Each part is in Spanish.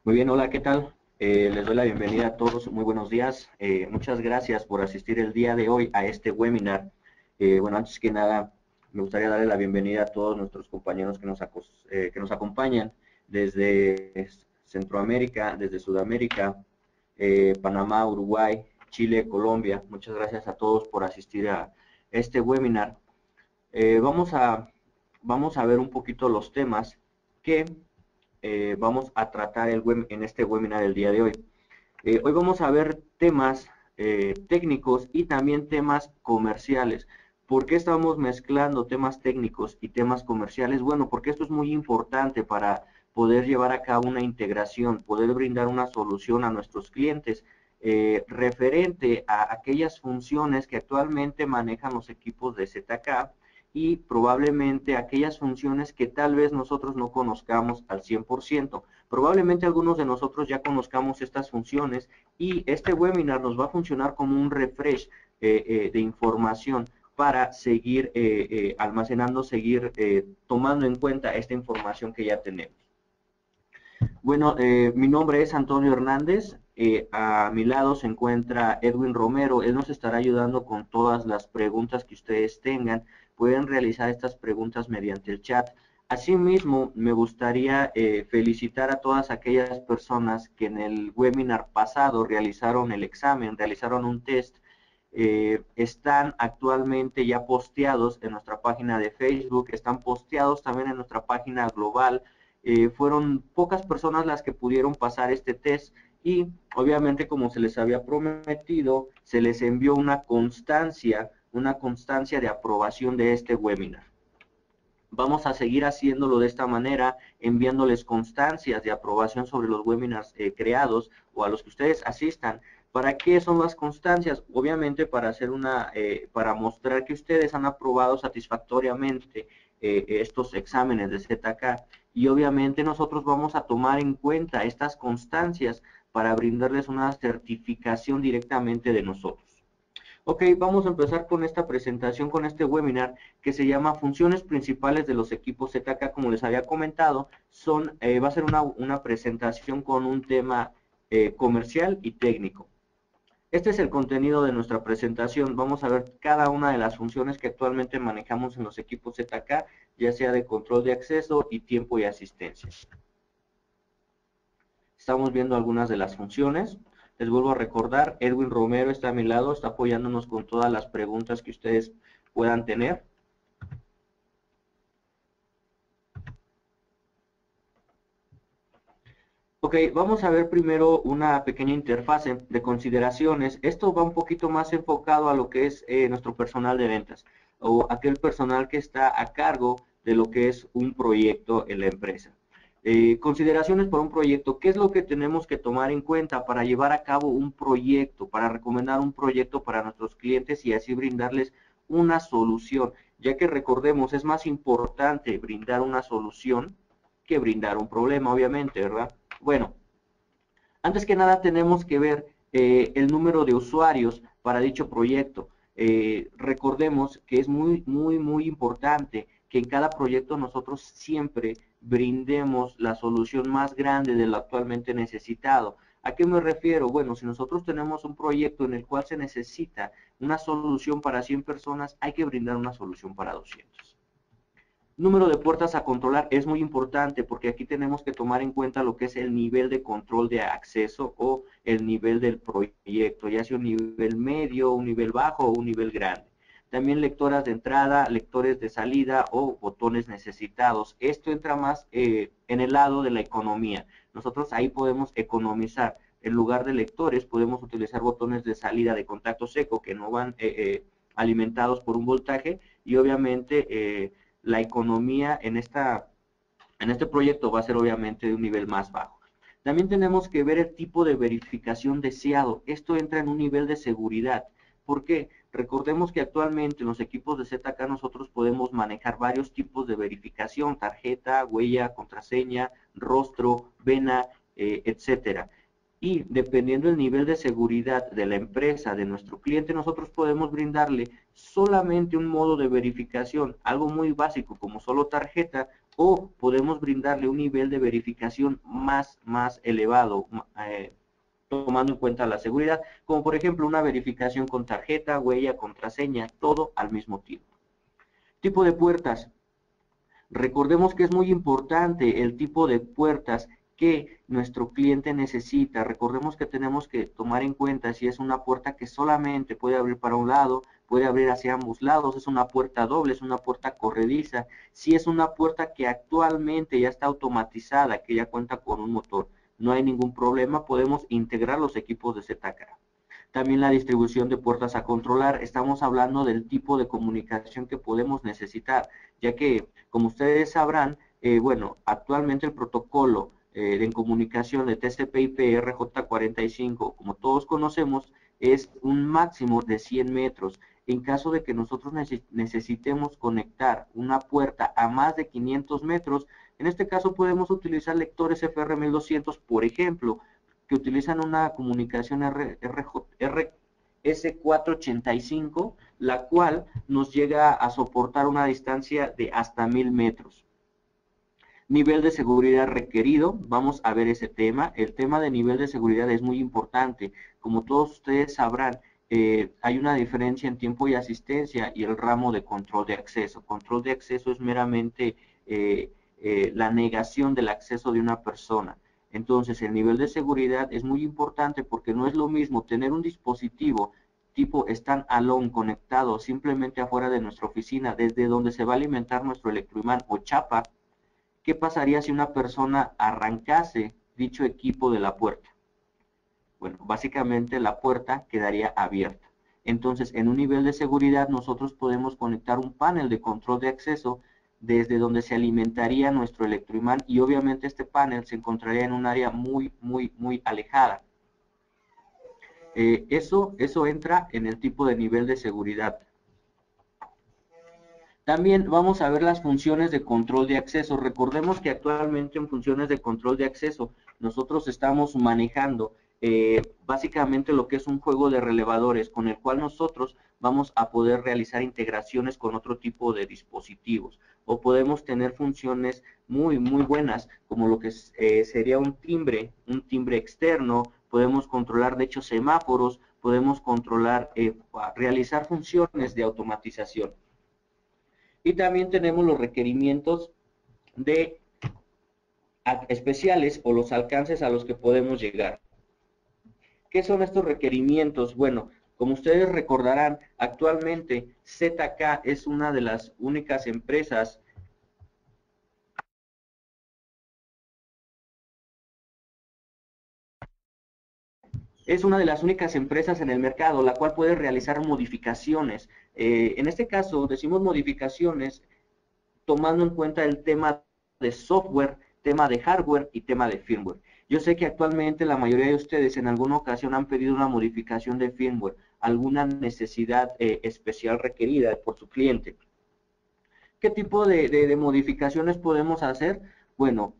Muy bien, hola, ¿qué tal? Les doy la bienvenida a todos, muy buenos días. Muchas gracias por asistir el día de hoy a este webinar. Bueno, antes que nada, me gustaría darle la bienvenida a todos nuestros compañeros que nos acompañan desde Centroamérica, desde Sudamérica, Panamá, Uruguay, Chile, Colombia. Muchas gracias a todos por asistir a este webinar. Eh, vamos a, vamos a ver un poquito los temas que vamos a tratar en este webinar el día de hoy. Hoy vamos a ver temas técnicos y también temas comerciales. ¿Por qué estamos mezclando temas técnicos y temas comerciales? Bueno, porque esto es muy importante para poder llevar a cabo una integración, poder brindar una solución a nuestros clientes referente a aquellas funciones que actualmente manejan los equipos de ZK y probablemente aquellas funciones que tal vez nosotros no conozcamos al 100%. Probablemente algunos de nosotros ya conozcamos estas funciones y este webinar nos va a funcionar como un refresh de información para seguir almacenando, seguir tomando en cuenta esta información que ya tenemos. Bueno, mi nombre es Antonio Hernández, a mi lado se encuentra Edwin Romero, él nos estará ayudando con todas las preguntas que ustedes tengan, pueden realizar estas preguntas mediante el chat. Asimismo, me gustaría felicitar a todas aquellas personas que en el webinar pasado realizaron el examen, realizaron un test, están actualmente ya posteados en nuestra página de Facebook, están posteados también en nuestra página global. Fueron pocas personas las que pudieron pasar este test y obviamente como se les había prometido, se les envió una constancia de aprobación de este webinar. Vamos a seguir haciéndolo de esta manera, enviándoles constancias de aprobación sobre los webinars creados o a los que ustedes asistan. ¿Para qué son las constancias? Obviamente para para mostrar que ustedes han aprobado satisfactoriamente estos exámenes de ZK y obviamente nosotros vamos a tomar en cuenta estas constancias para brindarles una certificación directamente de nosotros. Ok, vamos a empezar con esta presentación, con este webinar que se llama Funciones Principales de los Equipos ZK. Como les había comentado, va a ser una presentación con un tema comercial y técnico. Este es el contenido de nuestra presentación. Vamos a ver cada una de las funciones que actualmente manejamos en los equipos ZK, ya sea de control de acceso y tiempo y asistencia. Estamos viendo algunas de las funciones. Les vuelvo a recordar, Edwin Romero está a mi lado, está apoyándonos con todas las preguntas que ustedes puedan tener. Ok, vamos a ver primero una pequeña interfase de consideraciones. Esto va un poquito más enfocado a lo que es nuestro personal de ventas o aquel personal que está a cargo de lo que es un proyecto en la empresa. Consideraciones por un proyecto. ¿Qué es lo que tenemos que tomar en cuenta para llevar a cabo un proyecto, para recomendar un proyecto para nuestros clientes y así brindarles una solución? Ya que recordemos, es más importante brindar una solución que brindar un problema, obviamente, ¿verdad? Bueno, antes que nada tenemos que ver el número de usuarios para dicho proyecto. Recordemos que es muy importante que en cada proyecto nosotros siempre brindemos la solución más grande de lo actualmente necesitado. ¿A qué me refiero? Bueno, si nosotros tenemos un proyecto en el cual se necesita una solución para 100 personas, hay que brindar una solución para 200. Número de puertas a controlar es muy importante porque aquí tenemos que tomar en cuenta lo que es el nivel de control de acceso o el nivel del proyecto, ya sea un nivel medio, un nivel bajo o un nivel grande. También lectoras de entrada, lectores de salida o botones necesitados. Esto entra más en el lado de la economía. Nosotros ahí podemos economizar. En lugar de lectores podemos utilizar botones de salida de contacto seco que no van alimentados por un voltaje y obviamente la economía en este proyecto va a ser obviamente de un nivel más bajo. También tenemos que ver el tipo de verificación deseado. Esto entra en un nivel de seguridad. ¿Por qué? Recordemos que actualmente en los equipos de ZK nosotros podemos manejar varios tipos de verificación, tarjeta, huella, contraseña, rostro, vena, etcétera. Y dependiendo del nivel de seguridad de la empresa, de nuestro cliente, nosotros podemos brindarle solamente un modo de verificación, algo muy básico como solo tarjeta o podemos brindarle un nivel de verificación más elevado, tomando en cuenta la seguridad, como por ejemplo una verificación con tarjeta, huella, contraseña, todo al mismo tiempo. Tipo de puertas. Recordemos que es muy importante el tipo de puertas que nuestro cliente necesita. Recordemos que tenemos que tomar en cuenta si es una puerta que solamente puede abrir para un lado, puede abrir hacia ambos lados, es una puerta doble, es una puerta corrediza, si es una puerta que actualmente ya está automatizada, que ya cuenta con un motor. No hay ningún problema, podemos integrar los equipos de ZK. También la distribución de puertas a controlar. Estamos hablando del tipo de comunicación que podemos necesitar, ya que, como ustedes sabrán, bueno, actualmente el protocolo de comunicación de TCP/IP RJ45, como todos conocemos, es un máximo de 100 metros. En caso de que nosotros necesitemos conectar una puerta a más de 500 metros, en este caso podemos utilizar lectores FR1200, por ejemplo, que utilizan una comunicación RS485, la cual nos llega a soportar una distancia de hasta 1000 metros. Nivel de seguridad requerido, vamos a ver ese tema. El tema de nivel de seguridad es muy importante. Como todos ustedes sabrán, hay una diferencia en tiempo y asistencia y el ramo de control de acceso. Control de acceso es meramente la negación del acceso de una persona. Entonces, el nivel de seguridad es muy importante porque no es lo mismo tener un dispositivo tipo stand-alone conectado simplemente afuera de nuestra oficina, desde donde se va a alimentar nuestro electroimán o chapa. ¿Qué pasaría si una persona arrancase dicho equipo de la puerta? Bueno, básicamente la puerta quedaría abierta. Entonces, en un nivel de seguridad, nosotros podemos conectar un panel de control de acceso desde donde se alimentaría nuestro electroimán y obviamente este panel se encontraría en un área muy alejada. Eso entra en el tipo de nivel de seguridad. También vamos a ver las funciones de control de acceso. Recordemos que actualmente en funciones de control de acceso nosotros estamos manejando básicamente lo que es un juego de relevadores con el cual nosotros vamos a poder realizar integraciones con otro tipo de dispositivos o podemos tener funciones muy buenas como lo que sería un timbre externo, podemos controlar de hecho semáforos, podemos controlar, realizar funciones de automatización. Y también tenemos los requerimientos de especiales o los alcances a los que podemos llegar. ¿Qué son estos requerimientos? Bueno, como ustedes recordarán, actualmente ZK es una de las únicas empresas en el mercado la cual puede realizar modificaciones. En este caso decimos modificaciones tomando en cuenta el tema de software, tema de hardware y tema de firmware. Yo sé que actualmente la mayoría de ustedes en alguna ocasión han pedido una modificación de firmware, alguna necesidad especial requerida por su cliente. ¿Qué tipo de modificaciones podemos hacer? Bueno,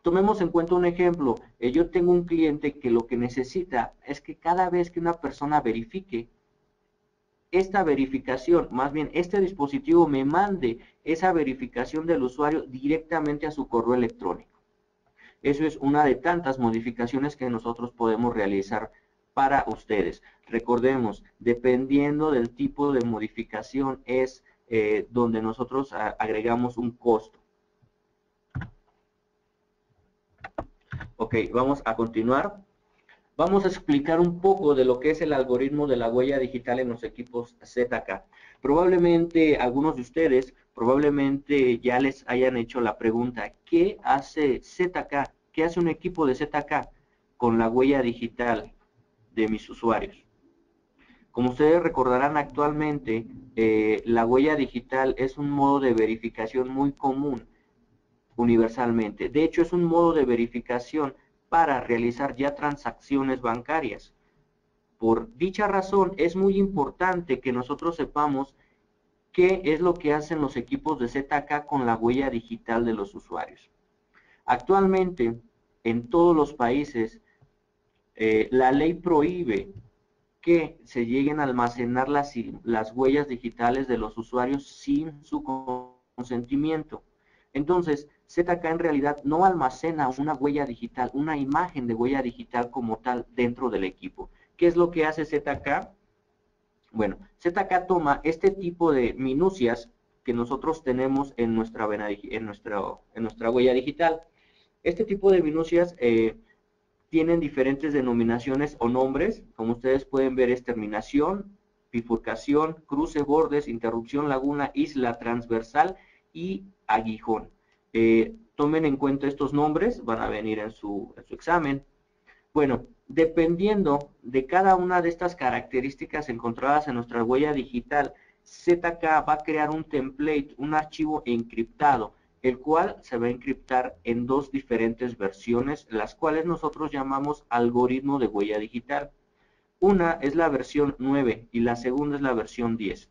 tomemos en cuenta un ejemplo. Yo tengo un cliente que lo que necesita es que cada vez que una persona verifique, esta verificación, más bien este dispositivo me mande esa verificación del usuario directamente a su correo electrónico. Eso es una de tantas modificaciones que nosotros podemos realizar para ustedes. Recordemos, dependiendo del tipo de modificación es donde nosotros agregamos un costo. Ok, vamos a continuar. Vamos a explicar un poco de lo que es el algoritmo de la huella digital en los equipos ZK. Probablemente algunos de ustedes, probablemente ya les hayan hecho la pregunta, ¿qué hace ZK? ¿Qué hace un equipo de ZK con la huella digital de mis usuarios? Como ustedes recordarán actualmente, la huella digital es un modo de verificación muy común universalmente. De hecho, es un modo de verificación para realizar ya transacciones bancarias. Por dicha razón, es muy importante que nosotros sepamos qué es lo que hacen los equipos de ZK con la huella digital de los usuarios. Actualmente, en todos los países, la ley prohíbe que se lleguen a almacenar las huellas digitales de los usuarios sin su consentimiento. Entonces, ZK en realidad no almacena una huella digital, una imagen de huella digital como tal dentro del equipo. ¿Qué es lo que hace ZK? Bueno, ZK toma este tipo de minucias que nosotros tenemos en nuestra huella digital. Este tipo de minucias tienen diferentes denominaciones o nombres. Como ustedes pueden ver, es terminación, bifurcación, cruce, bordes, interrupción, laguna, isla, transversal y aguijón. Tomen en cuenta estos nombres, van a venir en su examen. Bueno, dependiendo de cada una de estas características encontradas en nuestra huella digital, ZK va a crear un template, un archivo encriptado, el cual se va a encriptar en dos diferentes versiones, las cuales nosotros llamamos algoritmo de huella digital. Una es la versión 9 y la segunda es la versión 10.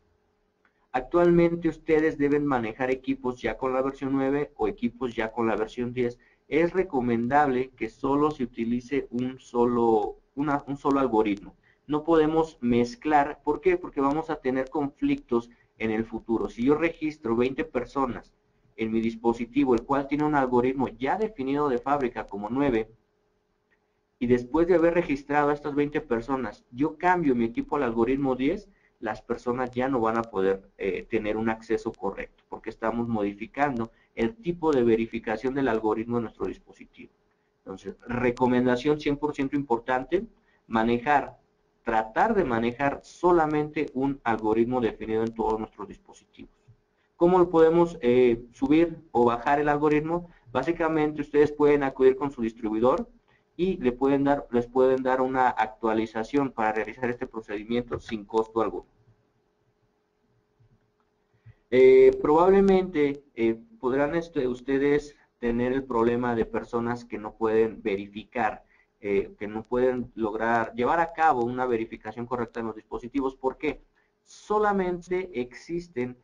Actualmente ustedes deben manejar equipos ya con la versión 9 o equipos ya con la versión 10. Es recomendable que solo se utilice un solo algoritmo. No podemos mezclar. ¿Por qué? Porque vamos a tener conflictos en el futuro. Si yo registro 20 personas en mi dispositivo, el cual tiene un algoritmo ya definido de fábrica como 9, y después de haber registrado a estas 20 personas, yo cambio mi equipo al algoritmo 10, las personas ya no van a poder tener un acceso correcto, porque estamos modificando el tipo de verificación del algoritmo de nuestro dispositivo. Entonces, recomendación 100% importante, tratar de manejar solamente un algoritmo definido en todos nuestros dispositivos. ¿Cómo lo podemos subir o bajar el algoritmo? Básicamente, ustedes pueden acudir con su distribuidor y les pueden dar una actualización para realizar este procedimiento sin costo alguno. Probablemente podrán ustedes tener el problema de personas que no pueden verificar, que no pueden lograr llevar a cabo una verificación correcta en los dispositivos. ¿Por qué? Solamente existen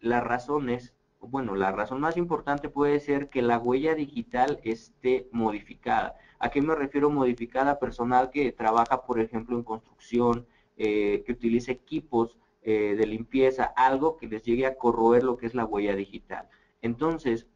las razones. Bueno, la razón más importante puede ser que la huella digital esté modificada. ¿A qué me refiero modificada? Personal que trabaja, por ejemplo, en construcción, que utiliza equipos de limpieza, algo que les llegue a corroer lo que es la huella digital. Entonces,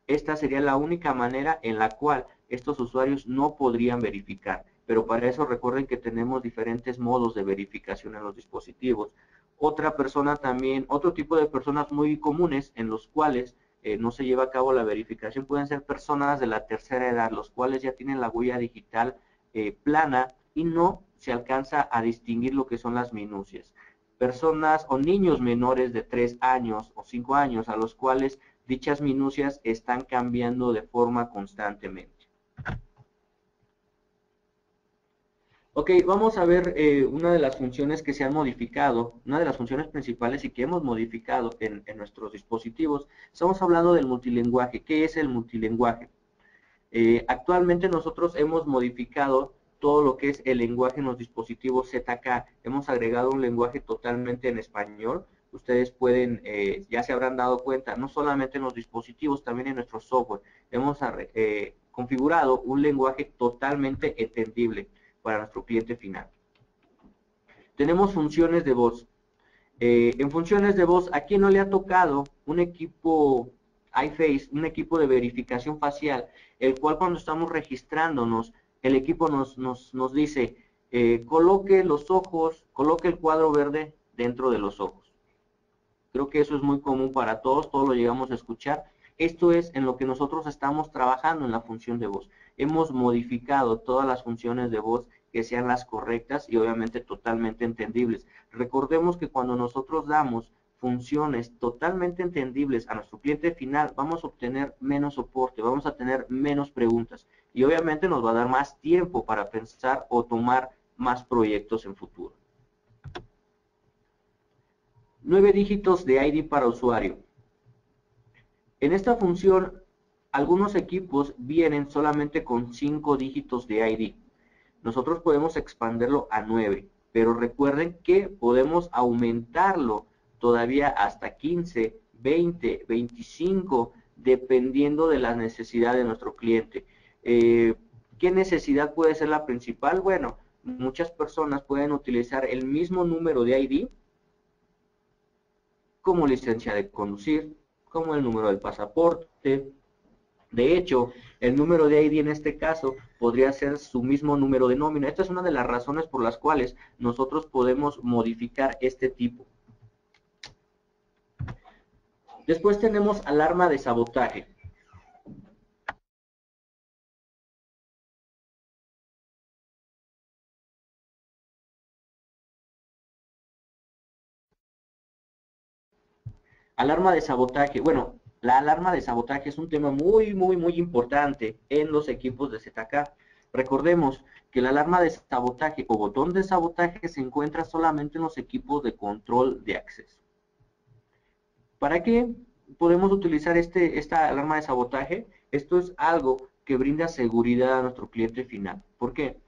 esta sería la única manera en la cual estos usuarios no podrían verificar. Pero para eso recuerden que tenemos diferentes modos de verificación en los dispositivos. Otro tipo de personas muy comunes en los cuales no se lleva a cabo la verificación pueden ser personas de la tercera edad, los cuales ya tienen la huella digital plana y no se alcanza a distinguir lo que son las minucias. Personas o niños menores de 3 años o 5 años a los cuales dichas minucias están cambiando de forma constantemente. Ok, vamos a ver una de las funciones que se han modificado, una de las funciones principales y que hemos modificado en nuestros dispositivos. Estamos hablando del multilingüe. ¿Qué es el multilingüe? Actualmente nosotros hemos modificado todo lo que es el lenguaje en los dispositivos ZK. Hemos agregado un lenguaje totalmente en español. Ustedes pueden, ya se habrán dado cuenta, no solamente en los dispositivos, también en nuestro software. Hemos configurado un lenguaje totalmente entendible para nuestro cliente final. Tenemos funciones de voz. En funciones de voz, ¿a quién no le ha tocado un equipo iFace, un equipo de verificación facial, el cual cuando estamos registrándonos, el equipo nos dice, coloque los ojos, coloque el cuadro verde dentro de los ojos? Creo que eso es muy común para todos lo llegamos a escuchar. Esto es en lo que nosotros estamos trabajando en la función de voz. Hemos modificado todas las funciones de voz que sean las correctas y obviamente totalmente entendibles. Recordemos que cuando nosotros damos funciones totalmente entendibles a nuestro cliente final, vamos a obtener menos soporte, vamos a tener menos preguntas y obviamente nos va a dar más tiempo para pensar o tomar más proyectos en futuro. 9 dígitos de ID para usuario. En esta función, algunos equipos vienen solamente con 5 dígitos de ID. Nosotros podemos expandirlo a 9, pero recuerden que podemos aumentarlo todavía hasta 15, 20, 25, dependiendo de la necesidad de nuestro cliente. ¿Qué necesidad puede ser la principal? Bueno, muchas personas pueden utilizar el mismo número de ID como licencia de conducir, como el número del pasaporte. De hecho, el número de ID en este caso podría ser su mismo número de nómina. Esta es una de las razones por las cuales nosotros podemos modificar este tipo. Después tenemos alarma de sabotaje. Alarma de sabotaje. Bueno, la alarma de sabotaje es un tema muy importante en los equipos de ZK. Recordemos que la alarma de sabotaje o botón de sabotaje se encuentra solamente en los equipos de control de acceso. ¿Para qué podemos utilizar esta alarma de sabotaje? Esto es algo que brinda seguridad a nuestro cliente final. ¿Por qué?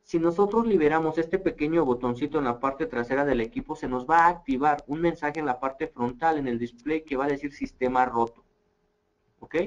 Si nosotros liberamos este pequeño botoncito en la parte trasera del equipo, se nos va a activar un mensaje en la parte frontal, en el display, que va a decir sistema roto. ¿Ok?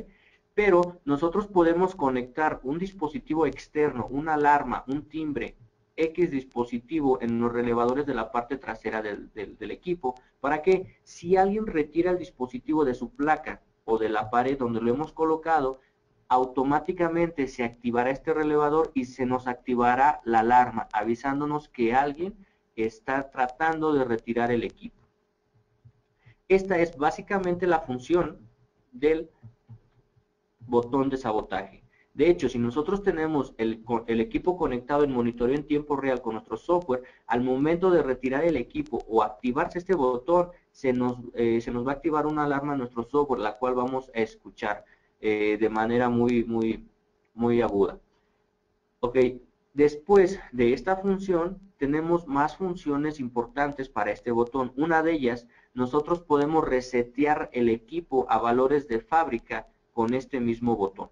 Pero nosotros podemos conectar un dispositivo externo, una alarma, un timbre, X dispositivo en los relevadores de la parte trasera del equipo, para que si alguien retira el dispositivo de su placa o de la pared donde lo hemos colocado, automáticamente se activará este relevador y se nos activará la alarma, avisándonos que alguien está tratando de retirar el equipo. Esta es básicamente la función del botón de sabotaje. De hecho, si nosotros tenemos el equipo conectado en monitoreo en tiempo real con nuestro software, al momento de retirar el equipo o activarse este botón, se nos va a activar una alarma en nuestro software, la cual vamos a escuchar de manera muy aguda. Ok, después de esta función, tenemos más funciones importantes para este botón. Una de ellas, nosotros podemos resetear el equipo a valores de fábrica con este mismo botón.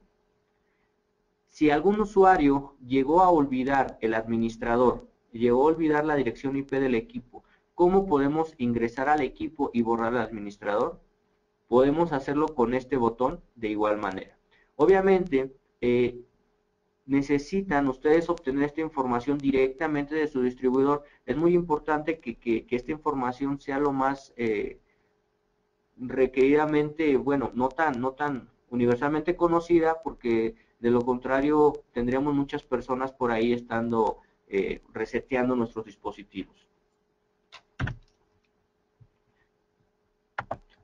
Si algún usuario llegó a olvidar el administrador, llegó a olvidar la dirección IP del equipo, ¿cómo podemos ingresar al equipo y borrar el administrador? Podemos hacerlo con este botón de igual manera. Obviamente, necesitan ustedes obtener esta información directamente de su distribuidor. Es muy importante que esta información sea lo más requeridamente, bueno, no tan universalmente conocida, porque de lo contrario tendríamos muchas personas por ahí estando reseteando nuestros dispositivos.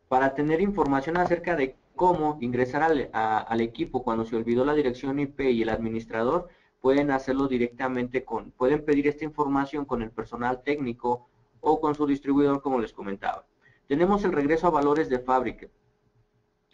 Para tener información acerca de cómo ingresar al equipo cuando se olvidó la dirección IP y el administrador, pueden hacerlo directamente pueden pedir esta información con el personal técnico o con su distribuidor, como les comentaba. Tenemos el regreso a valores de fábrica.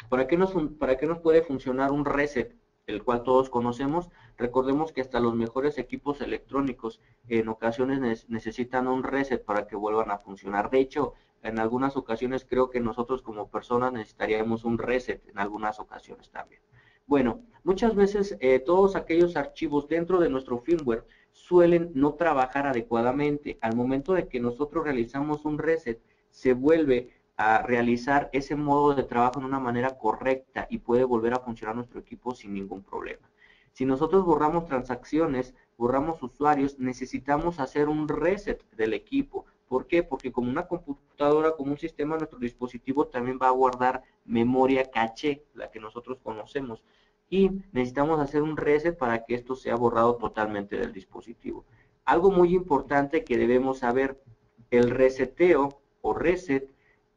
¿Para qué nos puede funcionar un reset, el cual todos conocemos? Recordemos que hasta los mejores equipos electrónicos en ocasiones necesitan un reset para que vuelvan a funcionar. De hecho, en algunas ocasiones creo que nosotros como personas necesitaríamos un reset en algunas ocasiones también. Bueno, muchas veces todos aquellos archivos dentro de nuestro firmware suelen no trabajar adecuadamente. Al momento de que nosotros realizamos un reset, se vuelve a realizar ese modo de trabajo de una manera correcta y puede volver a funcionar nuestro equipo sin ningún problema. Si nosotros borramos transacciones, borramos usuarios, necesitamos hacer un reset del equipo. ¿Por qué? Porque como una computadora, como un sistema, nuestro dispositivo también va a guardar memoria caché, la que nosotros conocemos. Y necesitamos hacer un reset para que esto sea borrado totalmente del dispositivo. Algo muy importante que debemos saber, el reseteo o reset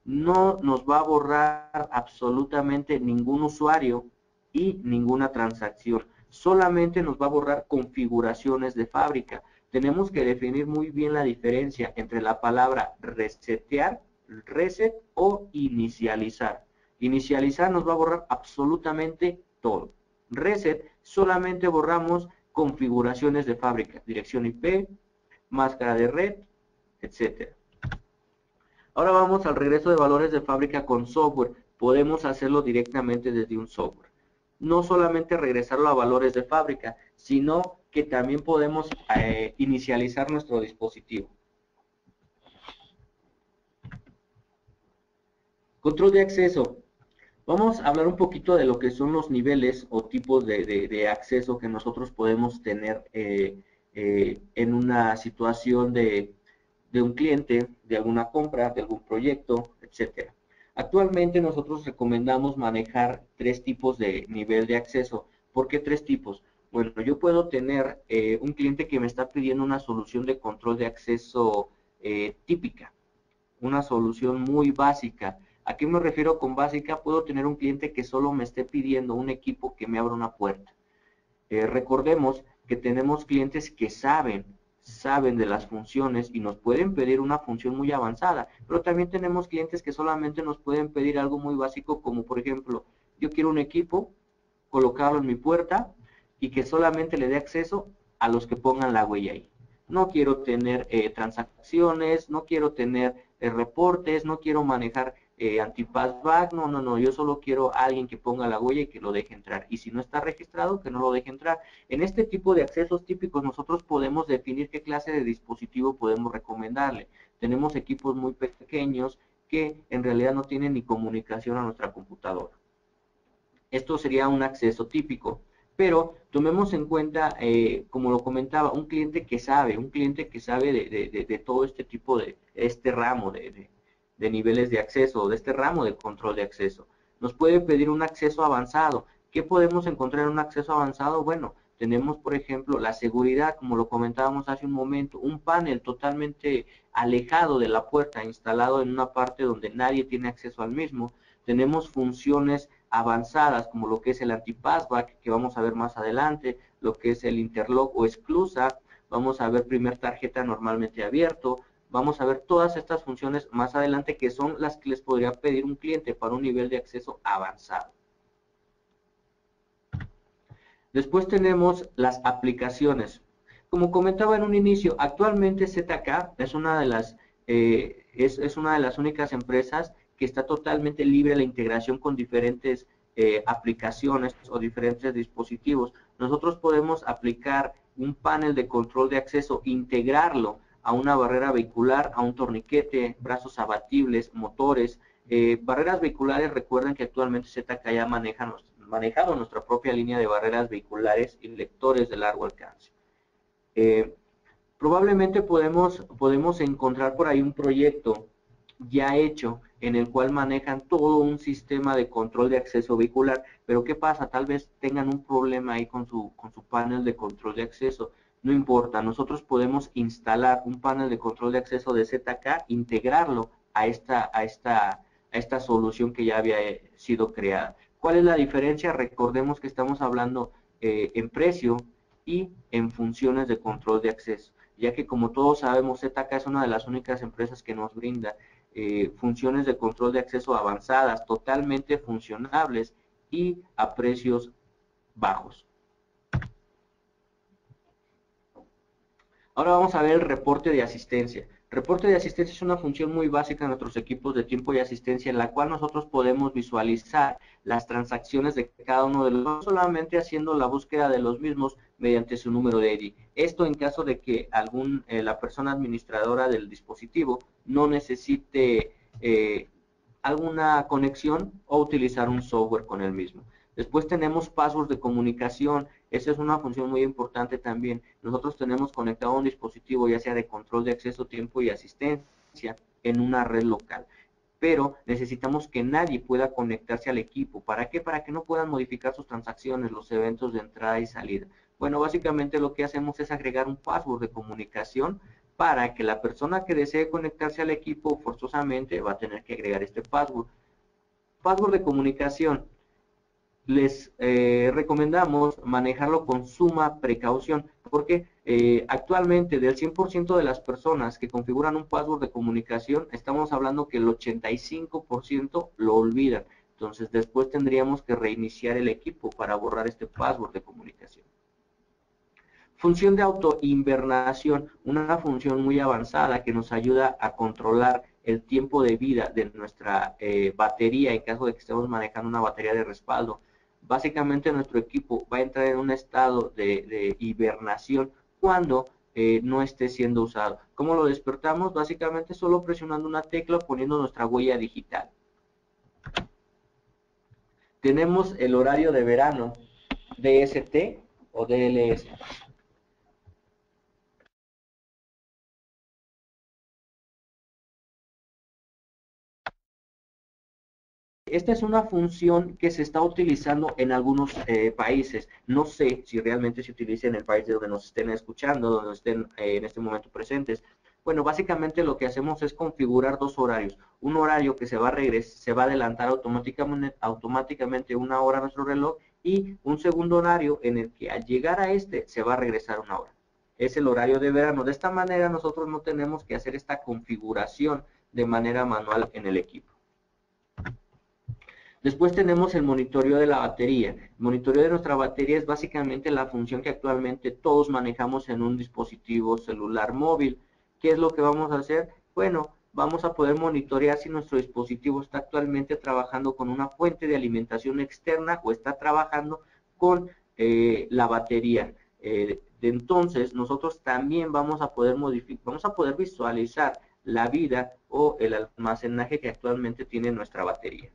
no nos va a borrar absolutamente ningún usuario y ninguna transacción. Solamente nos va a borrar configuraciones de fábrica. Tenemos que definir muy bien la diferencia entre la palabra resetear, reset o inicializar. Inicializar nos va a borrar absolutamente todo. Reset solamente borramos configuraciones de fábrica, dirección IP, máscara de red, etcétera. Ahora vamos al regreso de valores de fábrica con software. Podemos hacerlo directamente desde un software. No solamente regresarlo a valores de fábrica, sino que también podemos inicializar nuestro dispositivo. Control de acceso. Vamos a hablar un poquito de lo que son los niveles o tipos de acceso que nosotros podemos tener en una situación de un cliente, de alguna compra, de algún proyecto, etcétera. Actualmente nosotros recomendamos manejar tres tipos de nivel de acceso. ¿Por qué tres tipos? Bueno, yo puedo tener un cliente que me está pidiendo una solución de control de acceso típica, una solución muy básica. ¿A qué me refiero con básica? Puedo tener un cliente que solo me esté pidiendo un equipo que me abra una puerta. Recordemos que tenemos clientes que saben de las funciones y nos pueden pedir una función muy avanzada, pero también tenemos clientes que solamente nos pueden pedir algo muy básico como por ejemplo, yo quiero un equipo, colocarlo en mi puerta y que solamente le dé acceso a los que pongan la huella ahí. No quiero tener transacciones, no quiero tener reportes, no quiero manejar anti-passback, no, yo solo quiero a alguien que ponga la huella y que lo deje entrar. Y si no está registrado, que no lo deje entrar. En este tipo de accesos típicos nosotros podemos definir qué clase de dispositivo podemos recomendarle. Tenemos equipos muy pequeños que en realidad no tienen ni comunicación a nuestra computadora. Esto sería un acceso típico. Pero tomemos en cuenta, como lo comentaba, un cliente que sabe de todo este tipo de, este ramo de niveles de acceso, de este ramo de control de acceso. Nos puede pedir un acceso avanzado. ¿Qué podemos encontrar en un acceso avanzado? Bueno, tenemos, por ejemplo, la seguridad, como lo comentábamos hace un momento, un panel totalmente alejado de la puerta, instalado en una parte donde nadie tiene acceso al mismo. Tenemos funciones avanzadas como lo que es el anti-passback, que vamos a ver más adelante, lo que es el interlock o exclusa, vamos a ver primer tarjeta normalmente abierto, vamos a ver todas estas funciones más adelante que son las que les podría pedir un cliente para un nivel de acceso avanzado. Después tenemos las aplicaciones. Como comentaba en un inicio, actualmente ZK es una de las únicas empresas que está totalmente libre de la integración con diferentes aplicaciones o diferentes dispositivos. Nosotros podemos aplicar un panel de control de acceso, integrarlo a una barrera vehicular, a un torniquete, brazos abatibles, motores. Barreras vehiculares, recuerden que actualmente ZK ya manejado nuestra propia línea de barreras vehiculares y lectores de largo alcance. Eh, Probablemente podemos encontrar por ahí un proyecto ya hecho en el cual manejan todo un sistema de control de acceso vehicular, pero ¿qué pasa? Tal vez tengan un problema ahí con su panel de control de acceso. No importa, nosotros podemos instalar un panel de control de acceso de ZK, integrarlo a esta solución que ya había sido creada. ¿Cuál es la diferencia? Recordemos que estamos hablando en precio y en funciones de control de acceso, ya que como todos sabemos, ZK es una de las únicas empresas que nos brinda funciones de control de acceso avanzadas, totalmente funcionables y a precios bajos. Ahora vamos a ver el reporte de asistencia. Reporte de asistencia es una función muy básica en nuestros equipos de tiempo y asistencia en la cual nosotros podemos visualizar las transacciones de cada uno de los, no solamente haciendo la búsqueda de los mismos mediante su número de ID. Esto en caso de que la persona administradora del dispositivo no necesite alguna conexión o utilizar un software con el mismo. Después tenemos passwords de comunicación. Esa es una función muy importante también. Nosotros tenemos conectado un dispositivo, ya sea de control de acceso, tiempo y asistencia, en una red local. Pero necesitamos que nadie pueda conectarse al equipo. ¿Para qué? Para que no puedan modificar sus transacciones, los eventos de entrada y salida. Bueno, básicamente lo que hacemos es agregar un password de comunicación para que la persona que desee conectarse al equipo forzosamente va a tener que agregar este password. Password de comunicación les recomendamos manejarlo con suma precaución, porque actualmente del 100% de las personas que configuran un password de comunicación, estamos hablando que el 85% lo olvidan. Entonces después tendríamos que reiniciar el equipo para borrar este password de comunicación. Función de autoinvernación, una función muy avanzada que nos ayuda a controlar el tiempo de vida de nuestra batería en caso de que estemos manejando una batería de respaldo. Básicamente nuestro equipo va a entrar en un estado de hibernación cuando no esté siendo usado. ¿Cómo lo despertamos? Básicamente solo presionando una tecla o poniendo nuestra huella digital. Tenemos el horario de verano, DST o DLS. esta es una función que se está utilizando en algunos países. No sé si realmente se utiliza en el país de donde nos estén escuchando, donde estén en este momento presentes. Bueno, básicamente lo que hacemos es configurar dos horarios. Un horario que se va a adelantar automáticamente una hora a nuestro reloj y un segundo horario en el que al llegar a este se va a regresar una hora. Es el horario de verano. De esta manera nosotros no tenemos que hacer esta configuración de manera manual en el equipo. Después tenemos el monitoreo de la batería. El monitoreo de nuestra batería es básicamente la función que actualmente todos manejamos en un dispositivo celular móvil. ¿Qué es lo que vamos a hacer? Bueno, vamos a poder monitorear si nuestro dispositivo está actualmente trabajando con una fuente de alimentación externa o está trabajando con la batería. Entonces, nosotros también vamos a poder visualizar la vida o el almacenaje que actualmente tiene nuestra batería.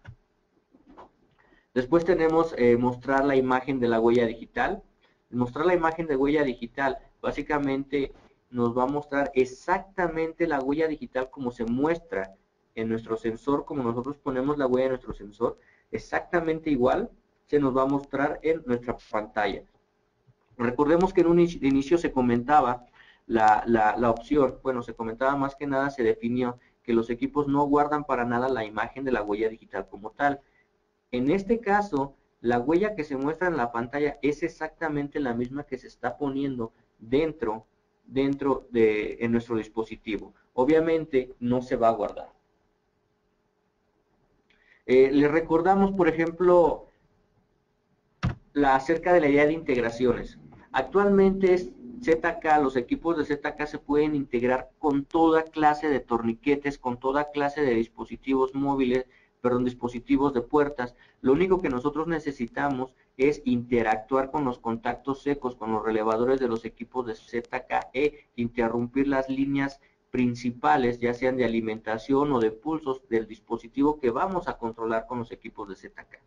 Después tenemos mostrar la imagen de la huella digital. Mostrar la imagen de huella digital básicamente nos va a mostrar exactamente la huella digital como se muestra en nuestro sensor, como nosotros ponemos la huella en nuestro sensor, exactamente igual se nos va a mostrar en nuestra pantalla. Recordemos que en un inicio se comentaba la opción, bueno, se comentaba más que nada, se definió que los equipos no guardan para nada la imagen de la huella digital como tal. En este caso, la huella que se muestra en la pantalla es exactamente la misma que se está poniendo dentro en nuestro dispositivo. Obviamente no se va a guardar. Les recordamos, por ejemplo, acerca de la idea de integraciones. Actualmente ZK, los equipos de ZK se pueden integrar con toda clase de torniquetes, con toda clase de dispositivos móviles, perdón, dispositivos de puertas. Lo único que nosotros necesitamos es interactuar con los contactos secos, con los relevadores de los equipos de ZK e interrumpir las líneas principales, ya sean de alimentación o de pulsos del dispositivo que vamos a controlar con los equipos de ZK.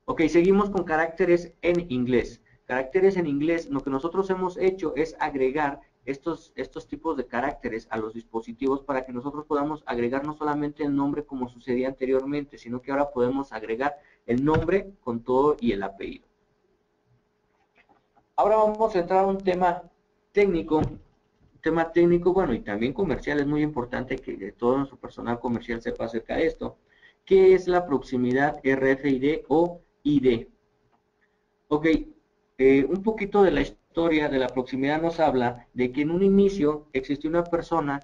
Ok, seguimos con caracteres en inglés. Caracteres en inglés, lo que nosotros hemos hecho es agregar estos tipos de caracteres a los dispositivos para que nosotros podamos agregar no solamente el nombre como sucedía anteriormente, sino que ahora podemos agregar el nombre con todo y el apellido. Ahora vamos a entrar a un tema técnico, bueno, y también comercial. Es muy importante que todo nuestro personal comercial sepa acerca de esto. ¿Qué es la proximidad RFID o ID? Ok, un poquito de la historia de la proximidad nos habla de que en un inicio existió una persona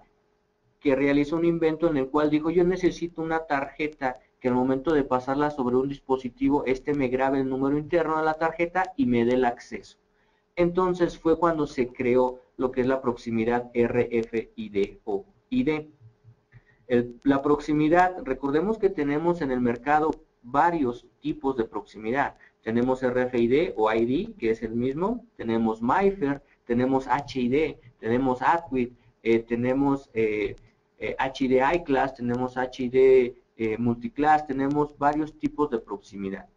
que realizó un invento en el cual dijo: yo necesito una tarjeta que al momento de pasarla sobre un dispositivo, este me grabe el número interno de la tarjeta y me dé el acceso. Entonces fue cuando se creó lo que es la proximidad RFID o ID. La proximidad, recordemos que tenemos en el mercado varios tipos de proximidad. Tenemos RFID o ID, que es el mismo, tenemos MIFARE, tenemos HID, tenemos ADWID, tenemos HID iClass, tenemos HID Multiclass, tenemos varios tipos de proximidad.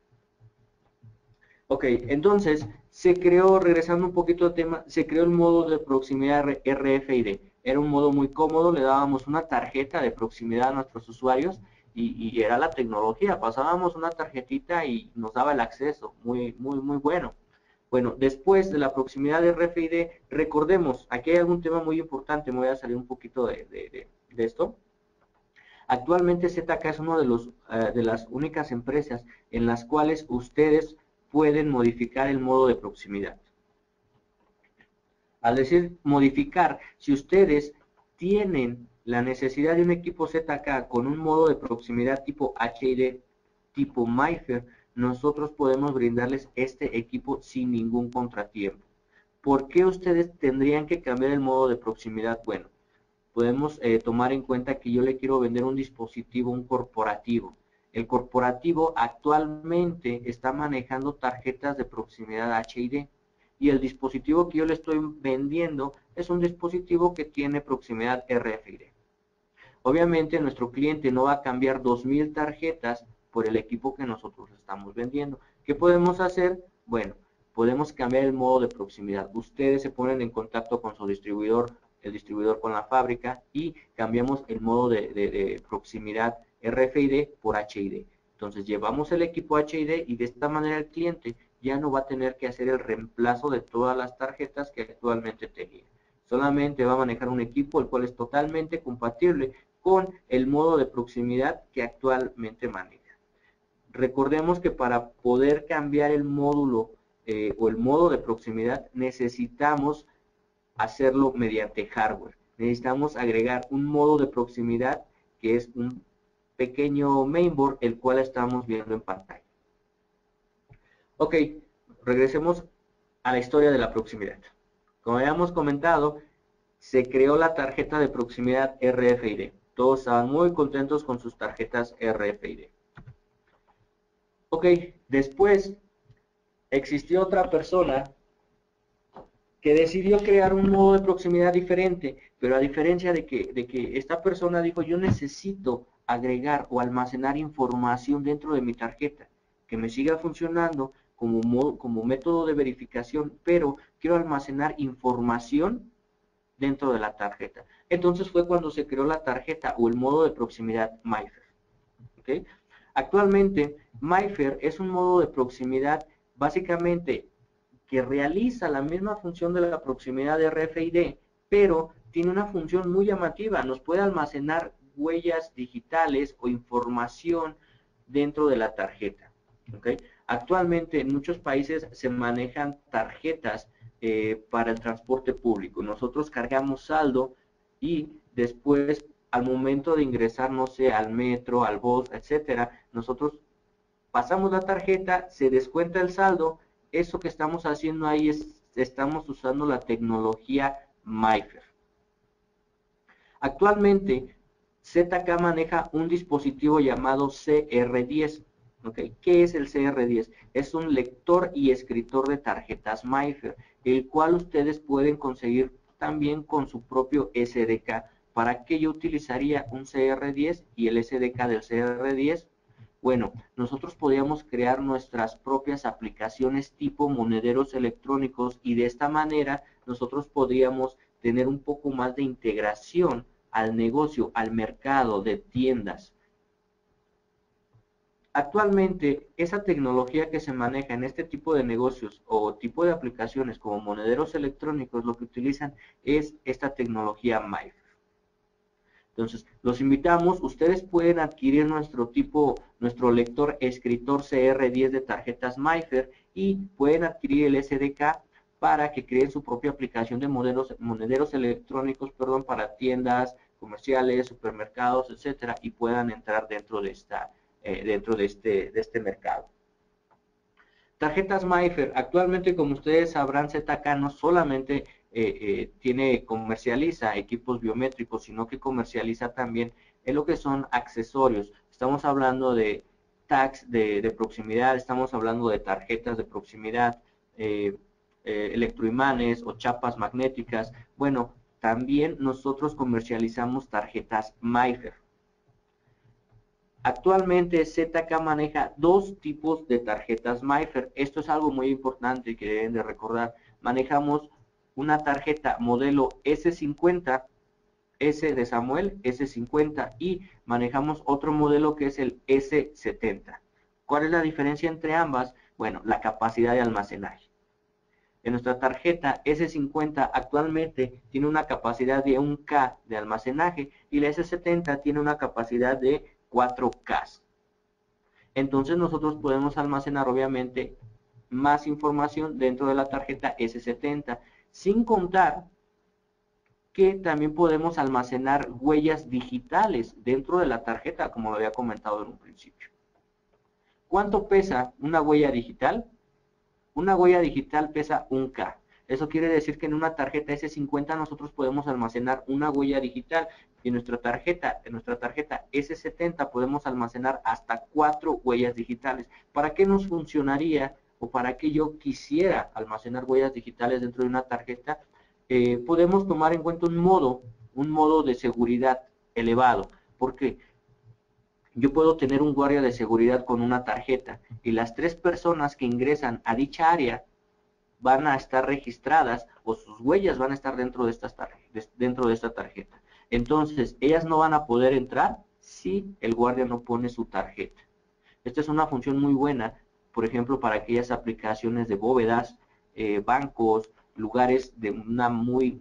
Ok, entonces se creó, regresando un poquito al tema, se creó el modo de proximidad RFID. Era un modo muy cómodo, le dábamos una tarjeta de proximidad a nuestros usuarios y era la tecnología. Pasábamos una tarjetita y nos daba el acceso, muy bueno. Bueno, después de la proximidad de RFID, recordemos, aquí hay algún tema muy importante, me voy a salir un poquito de esto. Actualmente ZK es una de las únicas empresas en las cuales ustedes pueden modificar el modo de proximidad. Al decir modificar, si ustedes tienen la necesidad de un equipo ZK con un modo de proximidad tipo HID, tipo MIFARE, nosotros podemos brindarles este equipo sin ningún contratiempo. ¿Por qué ustedes tendrían que cambiar el modo de proximidad? Bueno, podemos tomar en cuenta que yo le quiero vender un dispositivo, un corporativo. El corporativo actualmente está manejando tarjetas de proximidad HID y el dispositivo que yo le estoy vendiendo es un dispositivo que tiene proximidad RFID. Obviamente nuestro cliente no va a cambiar 2000 tarjetas por el equipo que nosotros estamos vendiendo. ¿Qué podemos hacer? Bueno, podemos cambiar el modo de proximidad. Ustedes se ponen en contacto con su distribuidor, el distribuidor con la fábrica y cambiamos el modo de proximidad RFID por HID. Entonces llevamos el equipo HID y de esta manera el cliente ya no va a tener que hacer el reemplazo de todas las tarjetas que actualmente tenía. Solamente va a manejar un equipo el cual es totalmente compatible con el modo de proximidad que actualmente maneja. Recordemos que para poder cambiar el módulo o el modo de proximidad necesitamos hacerlo mediante hardware. Necesitamos agregar un modo de proximidad que es un pequeño mainboard, el cual estamos viendo en pantalla. Ok, regresemos a la historia de la proximidad. Como habíamos comentado, se creó la tarjeta de proximidad RFID. Todos estaban muy contentos con sus tarjetas RFID. Ok, después existió otra persona que decidió crear un modo de proximidad diferente, pero a diferencia de que esta persona dijo, yo necesito agregar o almacenar información dentro de mi tarjeta, que me siga funcionando como método de verificación, pero quiero almacenar información dentro de la tarjeta. Entonces fue cuando se creó la tarjeta o el modo de proximidad MyFair. ¿Okay? Actualmente, MyFair es un modo de proximidad básicamente que realiza la misma función de la proximidad de RFID, pero tiene una función muy llamativa. Nos puede almacenar huellas digitales o información dentro de la tarjeta. ¿Okay? Actualmente en muchos países se manejan tarjetas para el transporte público. Nosotros cargamos saldo y después al momento de ingresar, no sé, al metro, al bus, etcétera, nosotros pasamos la tarjeta, se descuenta el saldo. Eso que estamos haciendo ahí estamos usando la tecnología MyFair. Actualmente, ZK maneja un dispositivo llamado CR10. ¿Okay? ¿Qué es el CR10? Es un lector y escritor de tarjetas MyFair, el cual ustedes pueden conseguir también con su propio SDK. ¿Para qué yo utilizaría un CR10 y el SDK del CR10? Bueno, nosotros podríamos crear nuestras propias aplicaciones tipo monederos electrónicos y de esta manera nosotros podríamos tener un poco más de integración al negocio, al mercado de tiendas. Actualmente, esa tecnología que se maneja en este tipo de negocios o tipo de aplicaciones como monederos electrónicos, lo que utilizan es esta tecnología MyFair. Entonces, los invitamos, ustedes pueden adquirir nuestro lector escritor CR10 de tarjetas MyFair y pueden adquirir el SDK para que creen su propia aplicación de monederos electrónicos, para tiendas comerciales, supermercados, etcétera, y puedan entrar dentro de este mercado. Tarjetas MyFair, actualmente como ustedes sabrán, ZK no solamente comercializa equipos biométricos, sino que comercializa también en lo que son accesorios. Estamos hablando de tags de proximidad, estamos hablando de tarjetas de proximidad, electroimanes o chapas magnéticas. Bueno, también nosotros comercializamos tarjetas MyFair. Actualmente ZK maneja dos tipos de tarjetas MyFair. Esto es algo muy importante que deben de recordar. Manejamos una tarjeta modelo S50, S de Samuel, S50, y manejamos otro modelo que es el S70. ¿Cuál es la diferencia entre ambas? Bueno, la capacidad de almacenaje. En nuestra tarjeta S50 actualmente tiene una capacidad de 1K de almacenaje y la S70 tiene una capacidad de 4K. Entonces nosotros podemos almacenar obviamente más información dentro de la tarjeta S70, sin contar que también podemos almacenar huellas digitales dentro de la tarjeta, como lo había comentado en un principio. ¿Cuánto pesa una huella digital? Una huella digital pesa 1K. Eso quiere decir que en una tarjeta S50 nosotros podemos almacenar una huella digital y en nuestra tarjeta S70 podemos almacenar hasta 4 huellas digitales. ¿Para qué nos funcionaría o para qué yo quisiera almacenar huellas digitales dentro de una tarjeta? Podemos tomar en cuenta un modo de seguridad elevado. ¿Por qué? Yo puedo tener un guardia de seguridad con una tarjeta y las 3 personas que ingresan a dicha área van a estar registradas o sus huellas van a estar dentro de esta tarjeta. Entonces, ellas no van a poder entrar si el guardia no pone su tarjeta. Esta es una función muy buena, por ejemplo, para aquellas aplicaciones de bóvedas, bancos, lugares de una muy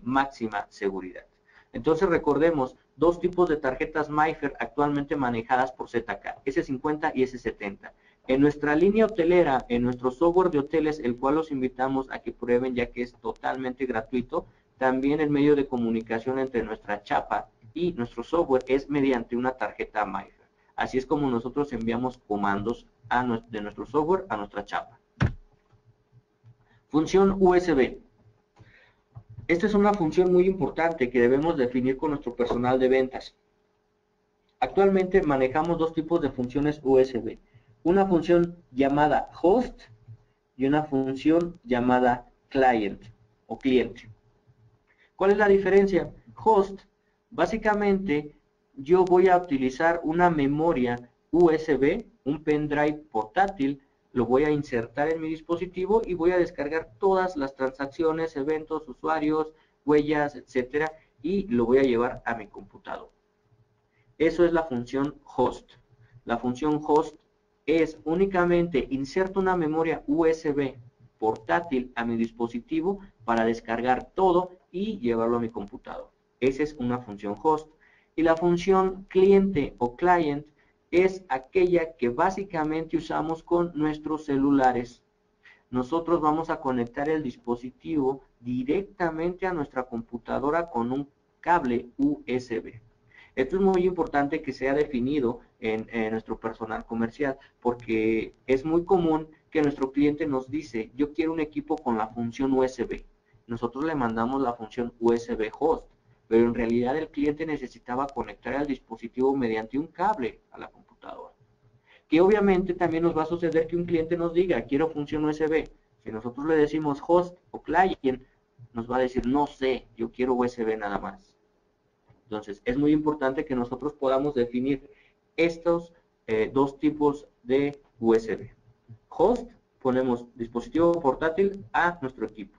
máxima seguridad. Entonces recordemos, dos tipos de tarjetas MIFARE actualmente manejadas por ZK, S50 y S70. En nuestra línea hotelera, en nuestro software de hoteles, el cual los invitamos a que prueben ya que es totalmente gratuito, también el medio de comunicación entre nuestra chapa y nuestro software es mediante una tarjeta MIFARE. Así es como nosotros enviamos comandos de nuestro software a nuestra chapa. Función USB. Esta es una función muy importante que debemos definir con nuestro personal de ventas. Actualmente manejamos dos tipos de funciones USB. Una función llamada host y una función llamada client o cliente. ¿Cuál es la diferencia? Host, básicamente yo voy a utilizar una memoria USB, un pendrive portátil, lo voy a insertar en mi dispositivo y voy a descargar todas las transacciones, eventos, usuarios, huellas, etcétera, y lo voy a llevar a mi computador. Eso es la función host. La función host es únicamente inserto una memoria USB portátil a mi dispositivo para descargar todo y llevarlo a mi computador. Esa es una función host. Y la función cliente o client es aquella que básicamente usamos con nuestros celulares. Nosotros vamos a conectar el dispositivo directamente a nuestra computadora con un cable USB. Esto es muy importante que sea definido en nuestro personal comercial, porque es muy común que nuestro cliente nos dice, yo quiero un equipo con la función USB. Nosotros le mandamos la función USB host, pero en realidad el cliente necesitaba conectar el dispositivo mediante un cable a la computadora. Que obviamente también nos va a suceder que un cliente nos diga, quiero función USB. Si nosotros le decimos host o client, nos va a decir, no sé, yo quiero USB nada más. Entonces, es muy importante que nosotros podamos definir estos dos tipos de USB. Host, ponemos dispositivo portátil a nuestro equipo.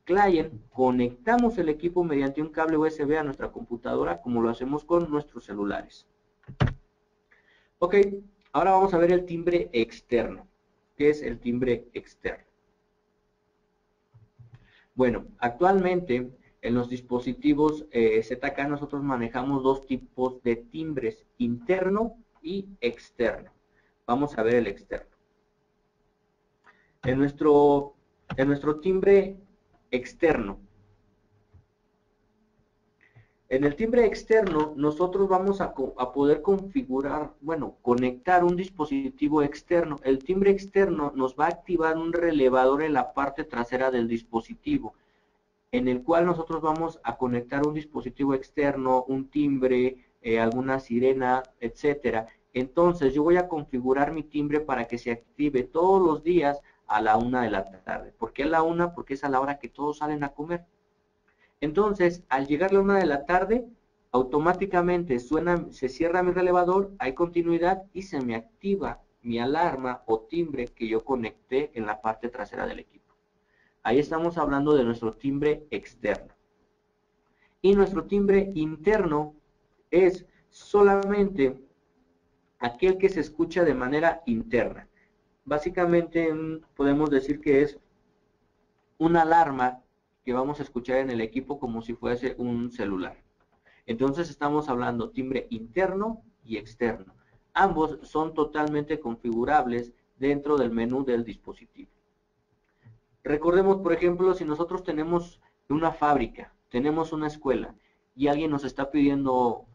Client, conectamos el equipo mediante un cable USB a nuestra computadora, como lo hacemos con nuestros celulares. Ok, ahora vamos a ver el timbre externo. ¿Qué es el timbre externo? Bueno, actualmente en los dispositivos ZK nosotros manejamos dos tipos de timbres, interno y externo. Vamos a ver el externo. En nuestro timbre externo, en el timbre externo nosotros vamos a poder configurar, bueno, conectar un dispositivo externo. El timbre externo nos va a activar un relevador en la parte trasera del dispositivo, en el cual nosotros vamos a conectar un dispositivo externo, un timbre, alguna sirena, etcétera. Entonces yo voy a configurar mi timbre para que se active todos los días a la 1 de la tarde. ¿Por qué a la 1? Porque es a la hora que todos salen a comer. Entonces, al llegar la 1 de la tarde, automáticamente se cierra mi relevador, hay continuidad y se me activa mi alarma o timbre que yo conecté en la parte trasera del equipo. Ahí estamos hablando de nuestro timbre externo. Y nuestro timbre interno es solamente aquel que se escucha de manera interna. Básicamente podemos decir que es una alarma que vamos a escuchar en el equipo como si fuese un celular. Entonces estamos hablando timbre interno y externo. Ambos son totalmente configurables dentro del menú del dispositivo. Recordemos, por ejemplo, si nosotros tenemos una fábrica, tenemos una escuela y alguien nos está pidiendo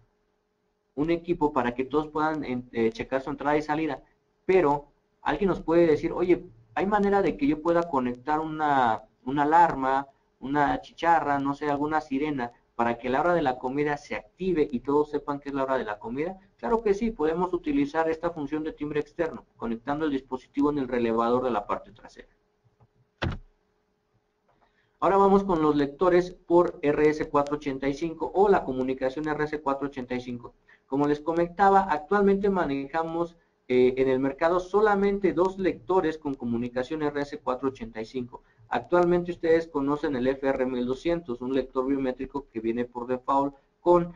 un equipo para que todos puedan checar su entrada y salida, pero alguien nos puede decir, oye, ¿hay manera de que yo pueda conectar una alarma, una chicharra, no sé, alguna sirena, para que la hora de la comida se active y todos sepan que es la hora de la comida? Claro que sí, podemos utilizar esta función de timbre externo, conectando el dispositivo en el relevador de la parte trasera. Ahora vamos con los lectores por RS485 o la comunicación RS485. Como les comentaba, actualmente manejamos en el mercado solamente dos lectores con comunicación RS485. Actualmente ustedes conocen el FR1200, un lector biométrico que viene por default con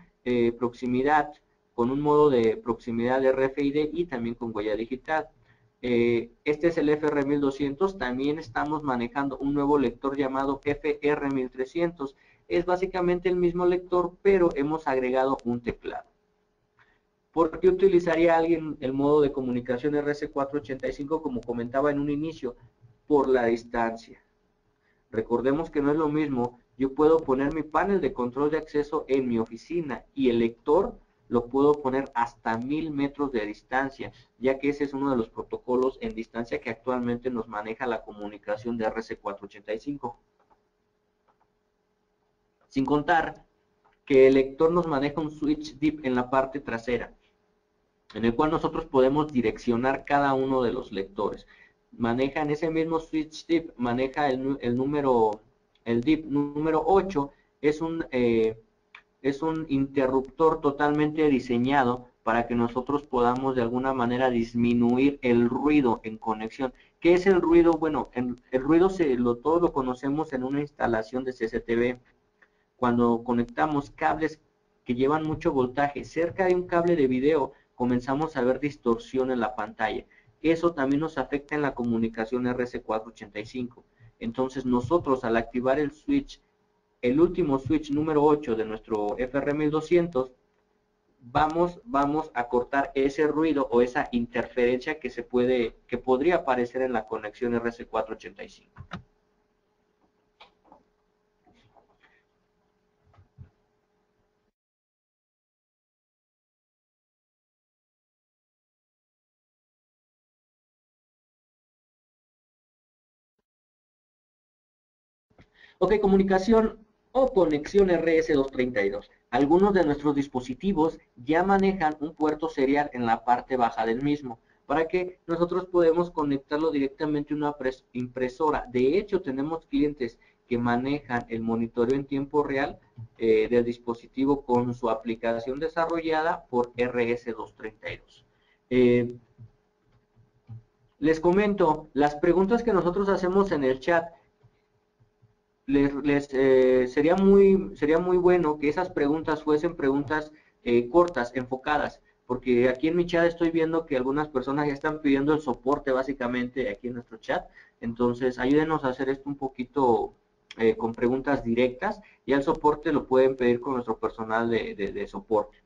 proximidad con un modo de proximidad de RFID y también con huella digital. Este es el FR1200, también estamos manejando un nuevo lector llamado FR1300. Es básicamente el mismo lector, pero hemos agregado un teclado. ¿Por qué utilizaría alguien el modo de comunicación RS485 como comentaba en un inicio? Por la distancia. Recordemos que no es lo mismo, yo puedo poner mi panel de control de acceso en mi oficina y el lector lo puedo poner hasta 1000 metros de distancia, ya que ese es uno de los protocolos en distancia que actualmente nos maneja la comunicación de RS485. Sin contar que el lector nos maneja un switch DIP en la parte trasera, en el cual nosotros podemos direccionar cada uno de los lectores. Maneja en ese mismo switch DIP, maneja el DIP número 8, es un interruptor totalmente diseñado para que nosotros podamos de alguna manera disminuir el ruido en conexión. ¿Qué es el ruido? Bueno, el ruido todos lo conocemos en una instalación de CCTV. Cuando conectamos cables que llevan mucho voltaje cerca de un cable de video, comenzamos a ver distorsión en la pantalla. Eso también nos afecta en la comunicación RS485. Entonces nosotros al activar el switch, el último switch número 8 de nuestro FR1200, vamos a cortar ese ruido o esa interferencia que podría aparecer en la conexión RS485. Ok, comunicación o conexión RS232. Algunos de nuestros dispositivos ya manejan un puerto serial en la parte baja del mismo, para que nosotros podemos conectarlo directamente a una impresora. De hecho, tenemos clientes que manejan el monitoreo en tiempo real del dispositivo con su aplicación desarrollada por RS232. Les comento, las preguntas que nosotros hacemos en el chat, sería muy bueno que esas preguntas fuesen preguntas cortas, enfocadas, porque aquí en mi chat estoy viendo que algunas personas ya están pidiendo el soporte básicamente aquí en nuestro chat. Entonces ayúdenos a hacer esto un poquito con preguntas directas, y el soporte lo pueden pedir con nuestro personal de soporte.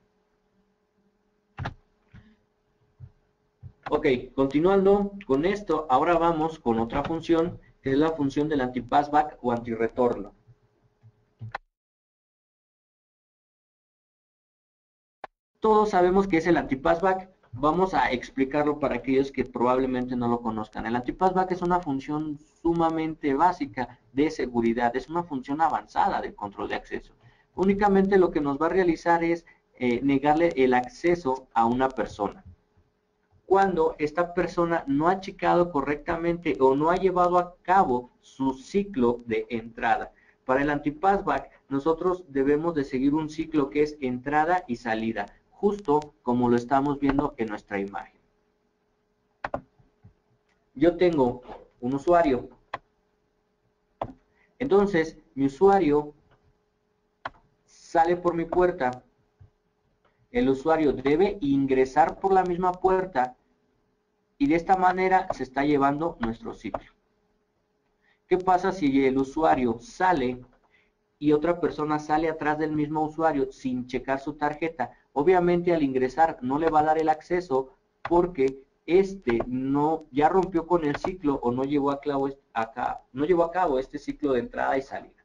Ok, continuando con esto, ahora vamos con otra función, que es la función del anti-passback o anti-retorno. Todos sabemos que es el anti-passback. Vamos a explicarlo para aquellos que probablemente no lo conozcan. El anti-passback es una función sumamente básica de seguridad, es una función avanzada del control de acceso. Únicamente lo que nos va a realizar es negarle el acceso a una persona cuando esta persona no ha checado correctamente o no ha llevado a cabo su ciclo de entrada. Para el anti-passback, nosotros debemos de seguir un ciclo que es entrada y salida, justo como lo estamos viendo en nuestra imagen. Yo tengo un usuario. Entonces, mi usuario sale por mi puerta. El usuario debe ingresar por la misma puerta y de esta manera se está llevando nuestro ciclo. ¿Qué pasa si el usuario sale y otra persona sale atrás del mismo usuario sin checar su tarjeta? Obviamente al ingresar no le va a dar el acceso porque ya rompió con el ciclo o no llevó a cabo este ciclo de entrada y salida.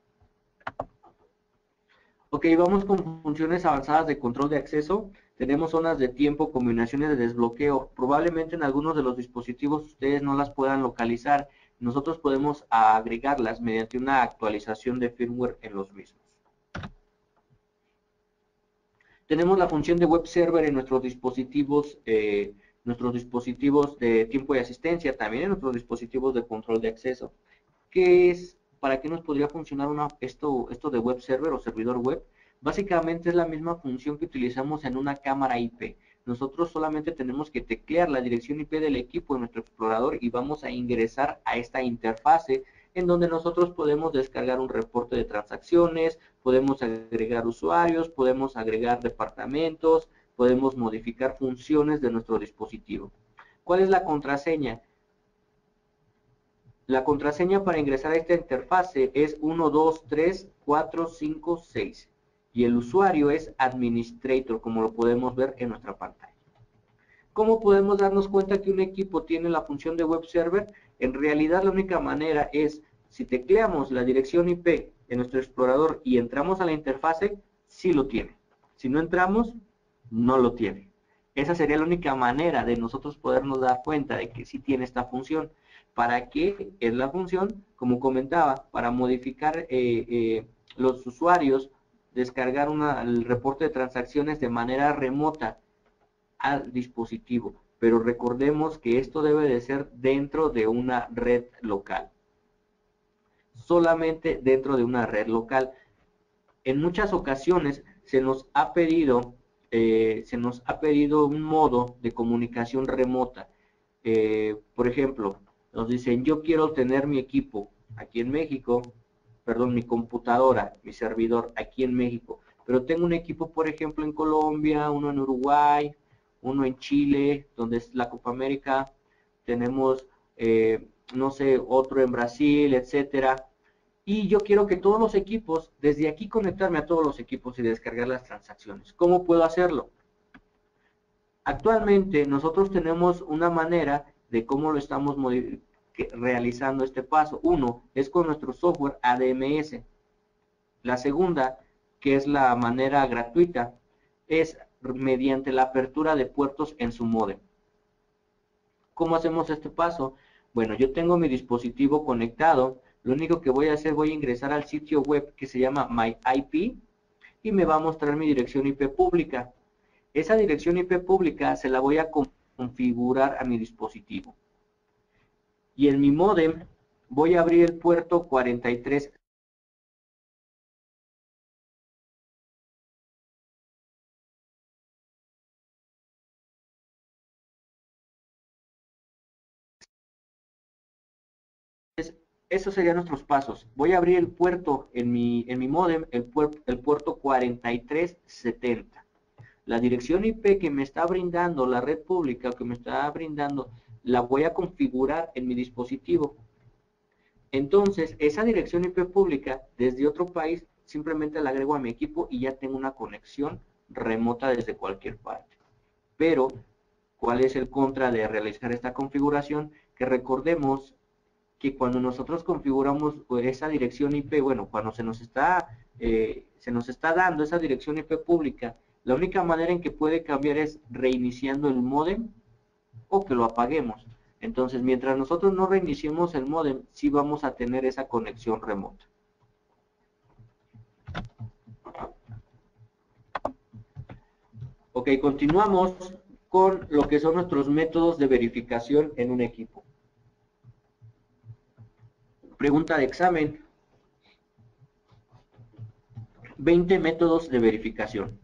Ok, vamos con funciones avanzadas de control de acceso. Tenemos zonas de tiempo, combinaciones de desbloqueo. Probablemente en algunos de los dispositivos ustedes no las puedan localizar. Nosotros podemos agregarlas mediante una actualización de firmware en los mismos. Tenemos la función de web server en nuestros dispositivos de tiempo de asistencia, también en nuestros dispositivos de control de acceso. ¿Para qué nos podría funcionar esto de web server o servidor web? Básicamente es la misma función que utilizamos en una cámara IP. Nosotros solamente tenemos que teclear la dirección IP del equipo en nuestro explorador y vamos a ingresar a esta interfase en donde nosotros podemos descargar un reporte de transacciones, podemos agregar usuarios, podemos agregar departamentos, podemos modificar funciones de nuestro dispositivo. ¿Cuál es la contraseña? La contraseña para ingresar a esta interfase es 1, 2, 3, 4, 5, 6 y el usuario es administrator, como lo podemos ver en nuestra pantalla. ¿Cómo podemos darnos cuenta que un equipo tiene la función de web server? En realidad la única manera es, si tecleamos la dirección IP en nuestro explorador y entramos a la interfase, sí lo tiene. Si no entramos, no lo tiene. Esa sería la única manera de nosotros podernos dar cuenta de que sí tiene esta función. ¿Para qué es la función? Como comentaba, para modificar los usuarios, descargar el reporte de transacciones de manera remota al dispositivo, pero recordemos que esto debe de ser dentro de una red local, solamente dentro de una red local. En muchas ocasiones se nos ha pedido un modo de comunicación remota. Por ejemplo, nos dicen, yo quiero tener mi equipo aquí en México, perdón, mi computadora, mi servidor aquí en México, pero tengo un equipo, por ejemplo, en Colombia, uno en Uruguay, uno en Chile, donde es la Copa América, tenemos, no sé, otro en Brasil, etcétera. Y yo quiero que todos los equipos, desde aquí conectarme a todos los equipos y descargar las transacciones. ¿Cómo puedo hacerlo? Actualmente nosotros tenemos una manera de cómo lo estamos realizando este paso. Uno es con nuestro software ADMS. La segunda, que es la manera gratuita, es mediante la apertura de puertos en su módem. ¿Cómo hacemos este paso? Bueno, yo tengo mi dispositivo conectado. Lo único que voy a hacer, voy a ingresar al sitio web que se llama MyIP y me va a mostrar mi dirección IP pública. Esa dirección IP pública se la voy a configurar a mi dispositivo. Y en mi módem voy a abrir el puerto 43. Esos serían nuestros pasos. Voy a abrir el puerto en mi módem, el puerto 4370. La dirección IP que me está brindando la red pública, que me está brindando, la voy a configurar en mi dispositivo. Entonces, esa dirección IP pública desde otro país simplemente la agrego a mi equipo y ya tengo una conexión remota desde cualquier parte. Pero, ¿cuál es el contra de realizar esta configuración? Que recordemos que cuando nosotros configuramos esa dirección IP, bueno, cuando se nos está dando esa dirección IP pública, la única manera en que puede cambiar es reiniciando el módem o que lo apaguemos. Entonces, mientras nosotros no reiniciemos el módem, sí vamos a tener esa conexión remota. Ok, continuamos con lo que son nuestros métodos de verificación en un equipo. Pregunta de examen. 20 métodos de verificación.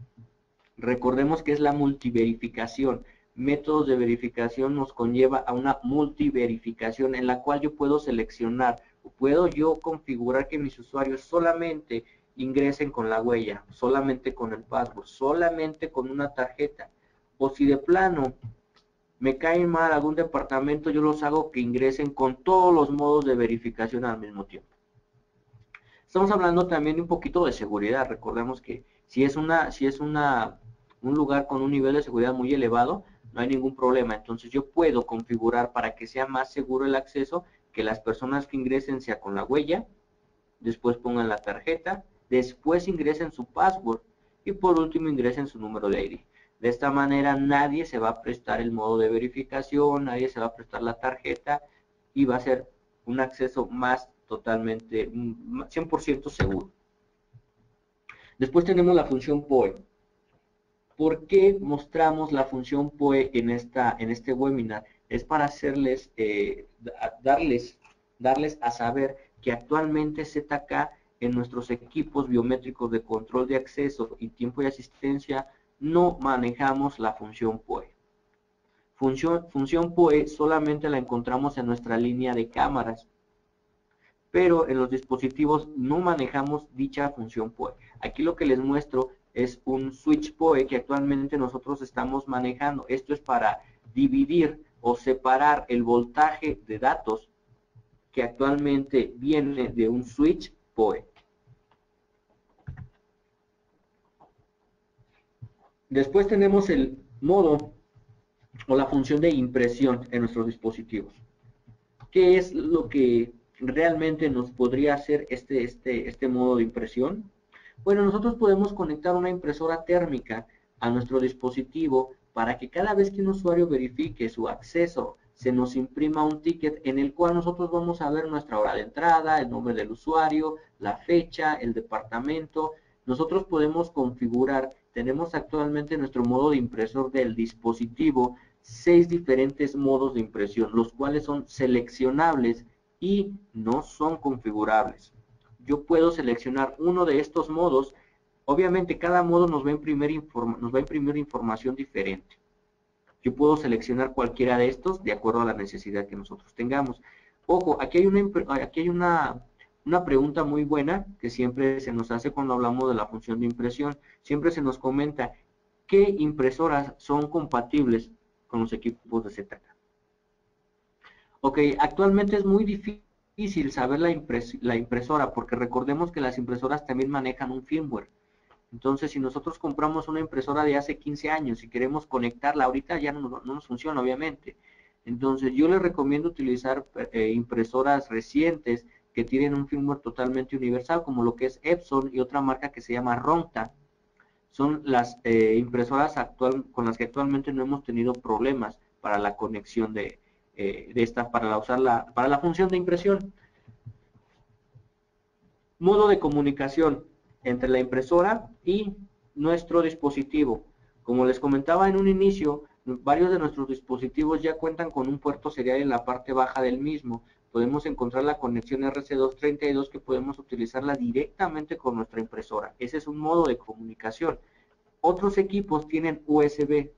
Recordemos que es la multiverificación. Métodos de verificación nos conlleva a una multiverificación en la cual yo puedo seleccionar, o puedo yo configurar que mis usuarios solamente ingresen con la huella, solamente con el password, solamente con una tarjeta. O si de plano me cae mal algún departamento, yo los hago que ingresen con todos los modos de verificación al mismo tiempo. Estamos hablando también un poquito de seguridad. Recordemos que si es un lugar con un nivel de seguridad muy elevado, no hay ningún problema. Entonces yo puedo configurar para que sea más seguro el acceso, que las personas que ingresen sea con la huella, después pongan la tarjeta, después ingresen su password y por último ingresen su número de ID. De esta manera nadie se va a prestar el modo de verificación, nadie se va a prestar la tarjeta y va a ser un acceso más totalmente 100% seguro. Después tenemos la función POE. ¿Por qué mostramos la función POE en este webinar? Es para hacerles, darles a saber que actualmente ZK en nuestros equipos biométricos de control de acceso y tiempo de asistencia no manejamos la función POE. Función POE solamente la encontramos en nuestra línea de cámaras, pero en los dispositivos no manejamos dicha función POE. Aquí lo que les muestro es un switch PoE que actualmente nosotros estamos manejando. Esto es para dividir o separar el voltaje de datos que actualmente viene de un switch PoE. Después tenemos el modo o la función de impresión en nuestros dispositivos. ¿Qué es lo que realmente nos podría hacer este modo de impresión? Bueno, nosotros podemos conectar una impresora térmica a nuestro dispositivo para que cada vez que un usuario verifique su acceso, se nos imprima un ticket en el cual nosotros vamos a ver nuestra hora de entrada, el nombre del usuario, la fecha, el departamento. Nosotros podemos configurar, tenemos actualmente nuestro modo de impresor del dispositivo, 6 diferentes modos de impresión, los cuales son seleccionables y no son configurables. Yo puedo seleccionar uno de estos modos. Obviamente cada modo nos va a imprimir información diferente. Yo puedo seleccionar cualquiera de estos de acuerdo a la necesidad que nosotros tengamos. Ojo, aquí hay una pregunta muy buena que siempre se nos hace cuando hablamos de la función de impresión. Siempre se nos comenta qué impresoras son compatibles con los equipos de ZK. Ok, actualmente es muy difícil saber la impresora, porque recordemos que las impresoras también manejan un firmware. Entonces, si nosotros compramos una impresora de hace 15 años y queremos conectarla, ahorita ya no nos funciona, obviamente. Entonces, yo les recomiendo utilizar impresoras recientes que tienen un firmware totalmente universal, como lo que es Epson y otra marca que se llama Ronta. Son las impresoras con las que actualmente no hemos tenido problemas para la conexión de esta, para la función de impresión. Modo de comunicación entre la impresora y nuestro dispositivo. Como les comentaba en un inicio, varios de nuestros dispositivos ya cuentan con un puerto serial en la parte baja del mismo. Podemos encontrar la conexión RC232 que podemos utilizarla directamente con nuestra impresora. Ese es un modo de comunicación. Otros equipos tienen USB.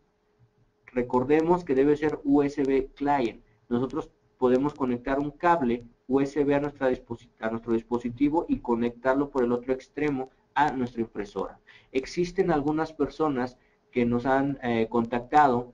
Recordemos que debe ser USB client. Nosotros podemos conectar un cable USB a nuestro dispositivo y conectarlo por el otro extremo a nuestra impresora. Existen algunas personas que nos han contactado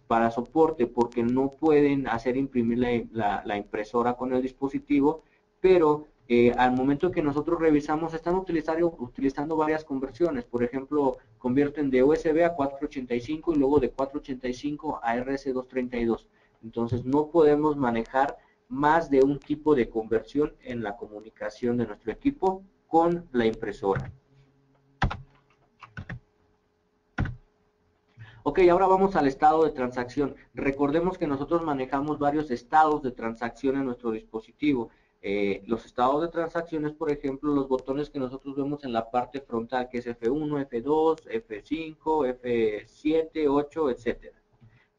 para soporte porque no pueden hacer imprimir la impresora con el dispositivo, pero al momento que nosotros revisamos están utilizando varias conversiones. Por ejemplo, convierten de USB a 485 y luego de 485 a RS232. Entonces no podemos manejar más de un tipo de conversión en la comunicación de nuestro equipo con la impresora. Ok, ahora vamos al estado de transacción. Recordemos que nosotros manejamos varios estados de transacción en nuestro dispositivo. Los estados de transacciones, por ejemplo, los botones que nosotros vemos en la parte frontal, que es F1, F2, F5, F7, 8, etcétera.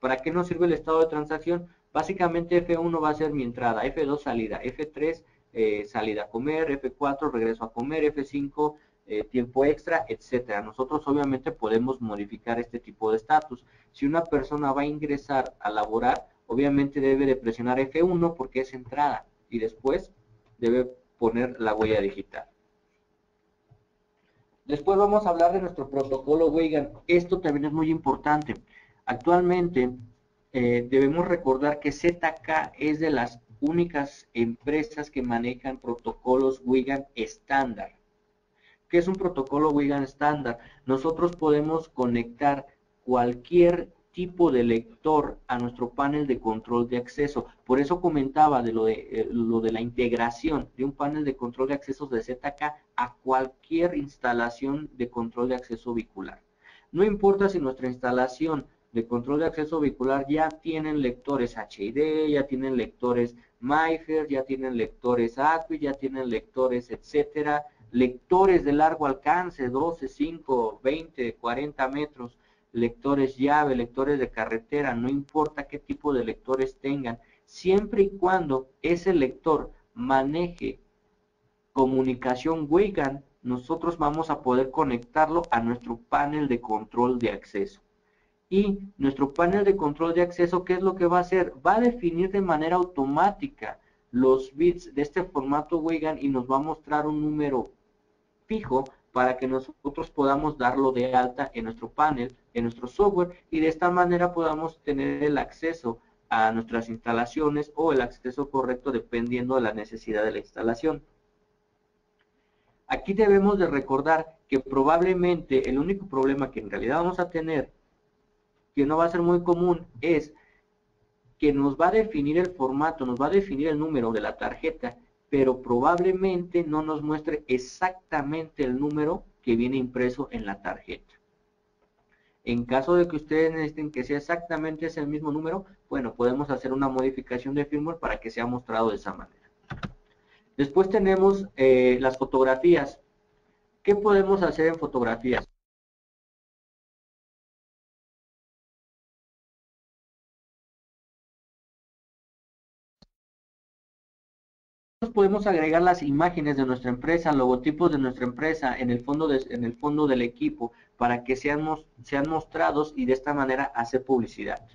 ¿Para qué nos sirve el estado de transacción? Básicamente F1 va a ser mi entrada, F2 salida, F3 salida a comer, F4 regreso a comer, F5 tiempo extra, etcétera. Nosotros obviamente podemos modificar este tipo de estatus. Si una persona va a ingresar a laborar, obviamente debe de presionar F1 porque es entrada y después debe poner la huella digital. Después vamos a hablar de nuestro protocolo Wiegand. Esto también es muy importante. Actualmente debemos recordar que ZK es de las únicas empresas que manejan protocolos Wiegand estándar. ¿Qué es un protocolo Wiegand estándar? Nosotros podemos conectar cualquier tipo de lector a nuestro panel de control de acceso. Por eso comentaba de lo de la integración de un panel de control de accesos de ZK a cualquier instalación de control de acceso vehicular. No importa si nuestra instalación de control de acceso vehicular ya tienen lectores HID, ya tienen lectores MIFARE, ya tienen lectores ACUI, ya tienen lectores, etcétera, lectores de largo alcance, 12, 5, 20, 40 metros, lectores llave, lectores de carretera, no importa qué tipo de lectores tengan, siempre y cuando ese lector maneje comunicación Wiegand, nosotros vamos a poder conectarlo a nuestro panel de control de acceso. Y nuestro panel de control de acceso, ¿qué es lo que va a hacer? Va a definir de manera automática los bits de este formato Wiegand y nos va a mostrar un número fijo para que nosotros podamos darlo de alta en nuestro panel, en nuestro software, y de esta manera podamos tener el acceso a nuestras instalaciones o el acceso correcto dependiendo de la necesidad de la instalación. Aquí debemos de recordar que probablemente el único problema que en realidad vamos a tener, que no va a ser muy común, es que nos va a definir el formato, nos va a definir el número de la tarjeta, pero probablemente no nos muestre exactamente el número que viene impreso en la tarjeta. En caso de que ustedes necesiten que sea exactamente ese mismo número, bueno, podemos hacer una modificación de firmware para que sea mostrado de esa manera. Después tenemos las fotografías. ¿Qué podemos hacer en fotografías? Podemos agregar las imágenes de nuestra empresa, logotipos de nuestra empresa en el fondo del equipo para que sean mostrados y de esta manera hacer publicidad.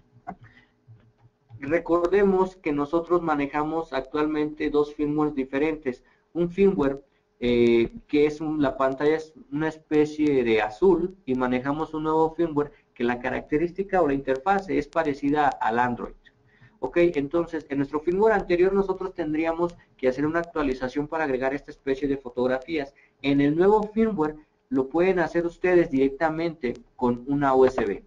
Recordemos que nosotros manejamos actualmente dos firmwares diferentes. Un firmware que es la pantalla es una especie de azul, y manejamos un nuevo firmware que la característica o la interfase es parecida al Android. Ok, entonces en nuestro firmware anterior nosotros tendríamos que hacer una actualización para agregar esta especie de fotografías. En el nuevo firmware lo pueden hacer ustedes directamente con una USB.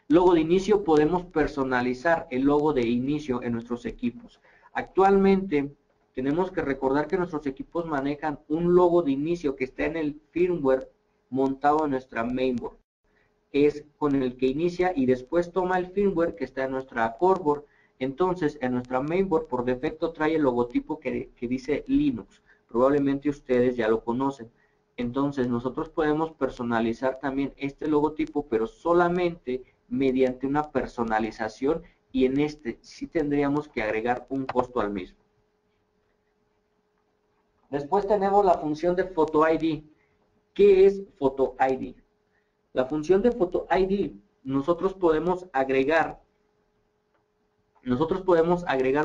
Logo de inicio, podemos personalizar el logo de inicio en nuestros equipos. Actualmente tenemos que recordar que nuestros equipos manejan un logo de inicio que está en el firmware montado en nuestra mainboard. Es con el que inicia y después toma el firmware que está en nuestra core board. Entonces, en nuestra mainboard por defecto trae el logotipo que dice Linux. Probablemente ustedes ya lo conocen. Entonces, nosotros podemos personalizar también este logotipo, pero solamente mediante una personalización, y en este sí tendríamos que agregar un costo al mismo. Después tenemos la función de Photo ID. ¿Qué es Photo ID? La función de Photo ID, nosotros podemos agregar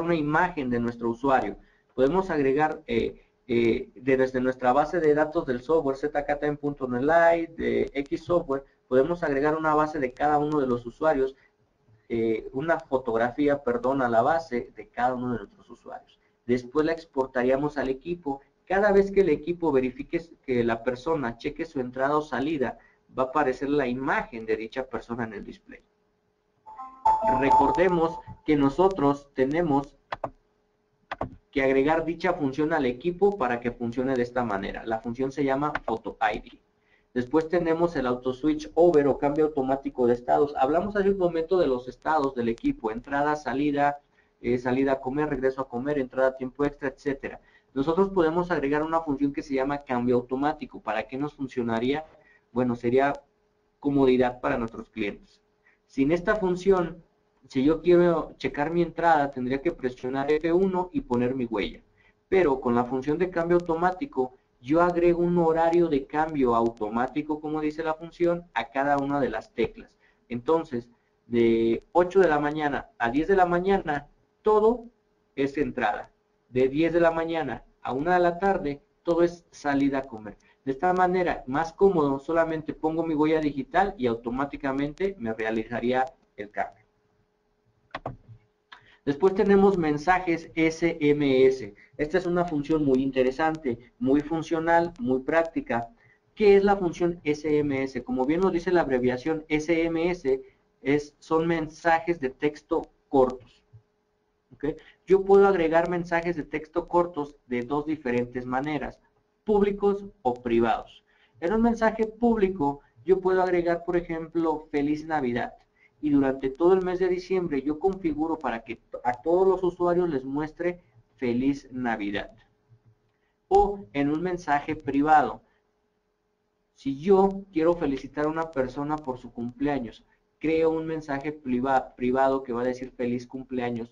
una imagen de nuestro usuario. Podemos agregar desde nuestra base de datos del software zktime.nlite, de Xsoftware, podemos agregar una base de cada uno de los usuarios, una fotografía, perdón, a la base de cada uno de nuestros usuarios. Después la exportaríamos al equipo. Cada vez que el equipo verifique que la persona cheque su entrada o salida, va a aparecer la imagen de dicha persona en el display. Recordemos que nosotros tenemos que agregar dicha función al equipo para que funcione de esta manera. La función se llama Photo ID. Después tenemos el auto switch over o cambio automático de estados. Hablamos hace un momento de los estados del equipo: entrada, salida, salida a comer, regreso a comer, entrada, tiempo extra, etcétera. Nosotros podemos agregar una función que se llama cambio automático. ¿Para qué nos funcionaría? Bueno, sería comodidad para nuestros clientes. Sin esta función, si yo quiero checar mi entrada, tendría que presionar F1 y poner mi huella. Pero con la función de cambio automático, yo agrego un horario de cambio automático, como dice la función, a cada una de las teclas. Entonces, de 8 de la mañana a 10 de la mañana, todo es entrada. De 10 de la mañana a 1 de la tarde, todo es salida a comer. De esta manera, más cómodo, solamente pongo mi huella digital y automáticamente me realizaría el cambio. Después tenemos mensajes SMS. Esta es una función muy interesante, muy funcional, muy práctica. ¿Qué es la función SMS? Como bien nos dice la abreviación SMS, son mensajes de texto cortos. ¿Okay? Yo puedo agregar mensajes de texto cortos de dos diferentes maneras: públicos o privados. En un mensaje público yo puedo agregar, por ejemplo, Feliz Navidad, y durante todo el mes de diciembre yo configuro para que a todos los usuarios les muestre Feliz Navidad. O en un mensaje privado, si yo quiero felicitar a una persona por su cumpleaños, creo un mensaje privado que va a decir feliz cumpleaños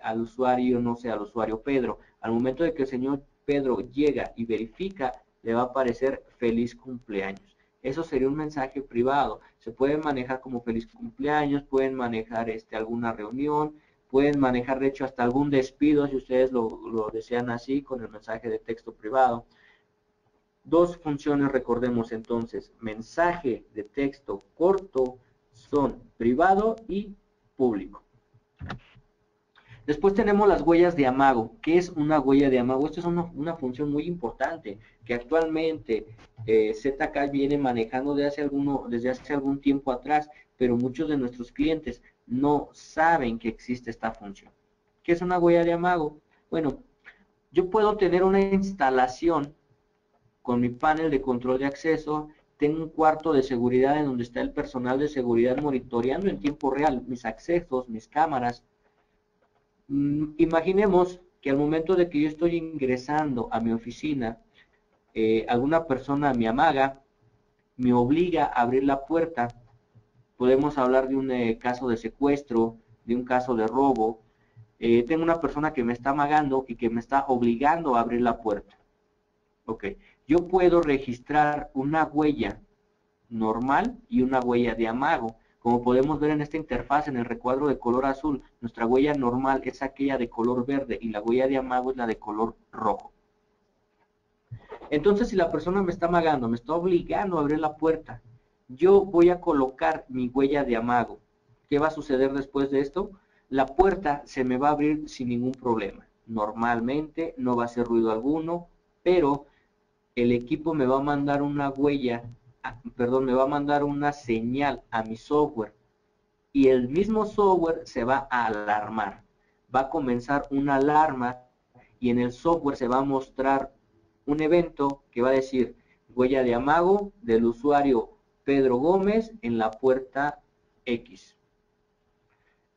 al usuario, no sé, al usuario Pedro. Al momento de que el señor Pedro llega y verifica, le va a aparecer feliz cumpleaños. Eso sería un mensaje privado. Se puede manejar como feliz cumpleaños, pueden manejar alguna reunión, pueden manejar de hecho hasta algún despido si ustedes lo desean así con el mensaje de texto privado. Dos funciones, recordemos entonces, mensaje de texto corto son privado y público. Después tenemos las huellas de amago. ¿Qué es una huella de amago? Esto es una función muy importante que actualmente ZK viene manejando desde hace algún tiempo atrás, pero muchos de nuestros clientes no saben que existe esta función. ¿Qué es una huella de amago? Bueno, yo puedo tener una instalación con mi panel de control de acceso, tengo un cuarto de seguridad en donde está el personal de seguridad monitoreando en tiempo real mis accesos, mis cámaras. Imaginemos que al momento de que yo estoy ingresando a mi oficina, alguna persona me amaga, me obliga a abrir la puerta. Podemos hablar de un caso de secuestro, de un caso de robo. Tengo una persona que me está amagando y que me está obligando a abrir la puerta. Ok, yo puedo registrar una huella normal y una huella de amago. Como podemos ver en esta interfaz, en el recuadro de color azul, nuestra huella normal es aquella de color verde y la huella de amago es la de color rojo. Entonces, si la persona me está amagando, me está obligando a abrir la puerta, yo voy a colocar mi huella de amago. ¿Qué va a suceder después de esto? La puerta se me va a abrir sin ningún problema. Normalmente no va a hacer ruido alguno, pero el equipo me va a mandar una huella, me va a mandar una señal a mi software y el mismo software se va a alarmar. Va a comenzar una alarma y en el software se va a mostrar un evento que va a decir huella de amago del usuario Pedro Gómez en la puerta X.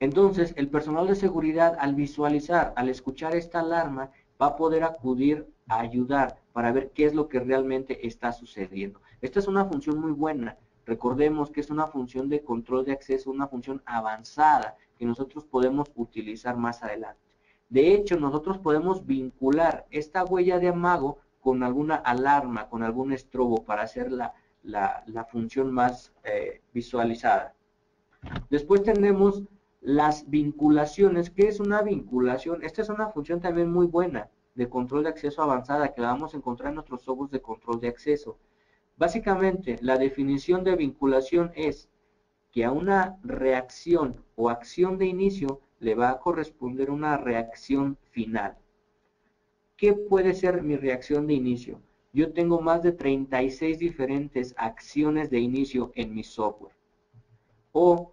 Entonces, el personal de seguridad al visualizar, al escuchar esta alarma, va a poder acudir a ayudar para ver qué es lo que realmente está sucediendo. Esta es una función muy buena. Recordemos que es una función de control de acceso, una función avanzada que nosotros podemos utilizar más adelante. De hecho, nosotros podemos vincular esta huella de amago con alguna alarma, con algún estrobo para hacer la función más visualizada. Después tenemos las vinculaciones. ¿Qué es una vinculación? Esta es una función también muy buena de control de acceso avanzada que la vamos a encontrar en nuestros softwares de control de acceso. Básicamente, la definición de vinculación es que a una reacción o acción de inicio le va a corresponder una reacción final. ¿Qué puede ser mi reacción de inicio? Yo tengo más de 36 diferentes acciones de inicio en mi software. O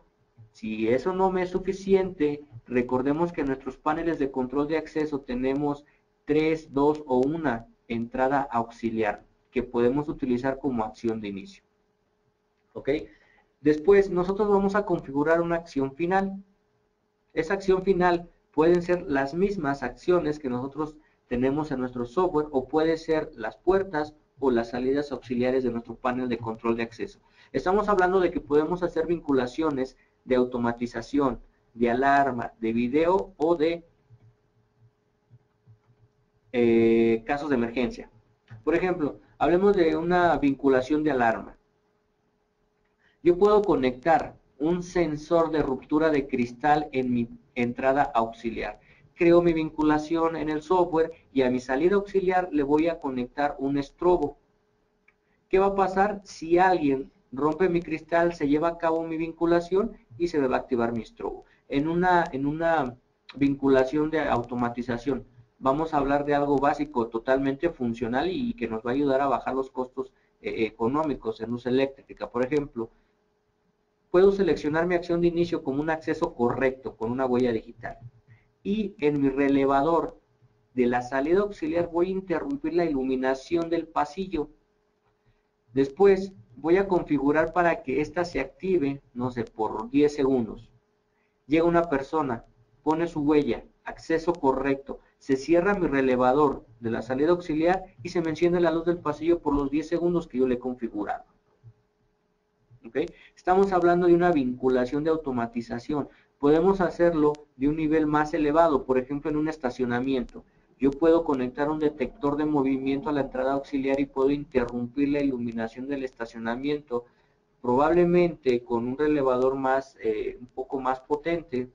si eso no me es suficiente, recordemos que en nuestros paneles de control de acceso tenemos 3, 2 o 1 entrada auxiliar que podemos utilizar como acción de inicio. ¿Ok? Después nosotros vamos a configurar una acción final. Esa acción final pueden ser las mismas acciones que nosotros tenemos en nuestro software o puede ser las puertas o las salidas auxiliares de nuestro panel de control de acceso. Estamos hablando de que podemos hacer vinculaciones de automatización, de alarma, de video o de casos de emergencia. Por ejemplo, hablemos de una vinculación de alarma. Yo puedo conectar un sensor de ruptura de cristal en mi entrada auxiliar. Creo mi vinculación en el software y a mi salida auxiliar le voy a conectar un estrobo. ¿Qué va a pasar si alguien rompe mi cristal, se lleva a cabo mi vinculación y se me va a activar mi estrobo? En una vinculación de automatización vamos a hablar de algo básico, totalmente funcional y que nos va a ayudar a bajar los costos económicos en luz eléctrica. Por ejemplo, puedo seleccionar mi acción de inicio como un acceso correcto con una huella digital. Y en mi relevador de la salida auxiliar voy a interrumpir la iluminación del pasillo. Después voy a configurar para que ésta se active, no sé, por 10 segundos. Llega una persona, pone su huella, acceso correcto, se cierra mi relevador de la salida auxiliar y se me enciende la luz del pasillo por los 10 segundos que yo le he configurado. ¿Okay? Estamos hablando de una vinculación de automatización. Podemos hacerlo de un nivel más elevado, por ejemplo en un estacionamiento. Yo puedo conectar un detector de movimiento a la entrada auxiliar y puedo interrumpir la iluminación del estacionamiento, probablemente con un relevador un poco más potente.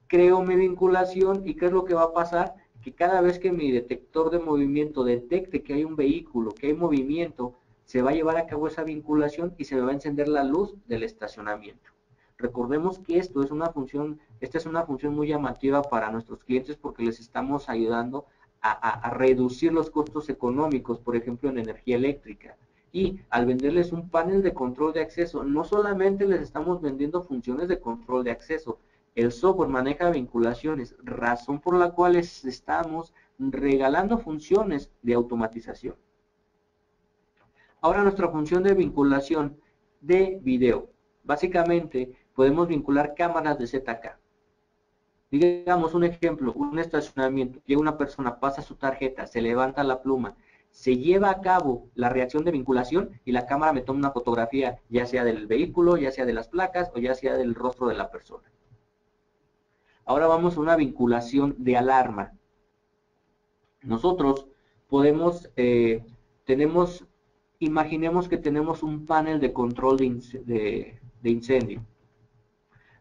Creo mi vinculación y ¿qué es lo que va a pasar? que cada vez que mi detector de movimiento detecte que hay un vehículo, que hay movimiento, se va a llevar a cabo esa vinculación y se me va a encender la luz del estacionamiento. Recordemos que esta es una función muy llamativa para nuestros clientes porque les estamos ayudando a reducir los costos económicos, por ejemplo, en energía eléctrica. Y al venderles un panel de control de acceso, no solamente les estamos vendiendo funciones de control de acceso, el software maneja vinculaciones, razón por la cual les estamos regalando funciones de automatización. Ahora nuestra función de vinculación de video. Básicamente podemos vincular cámaras de ZK. Digamos un ejemplo, un estacionamiento, llega una persona, pasa su tarjeta, se levanta la pluma, se lleva a cabo la reacción de vinculación y la cámara me toma una fotografía, ya sea del vehículo, ya sea de las placas o ya sea del rostro de la persona. Ahora vamos a una vinculación de alarma. Nosotros podemos, imaginemos que tenemos un panel de control de incendio.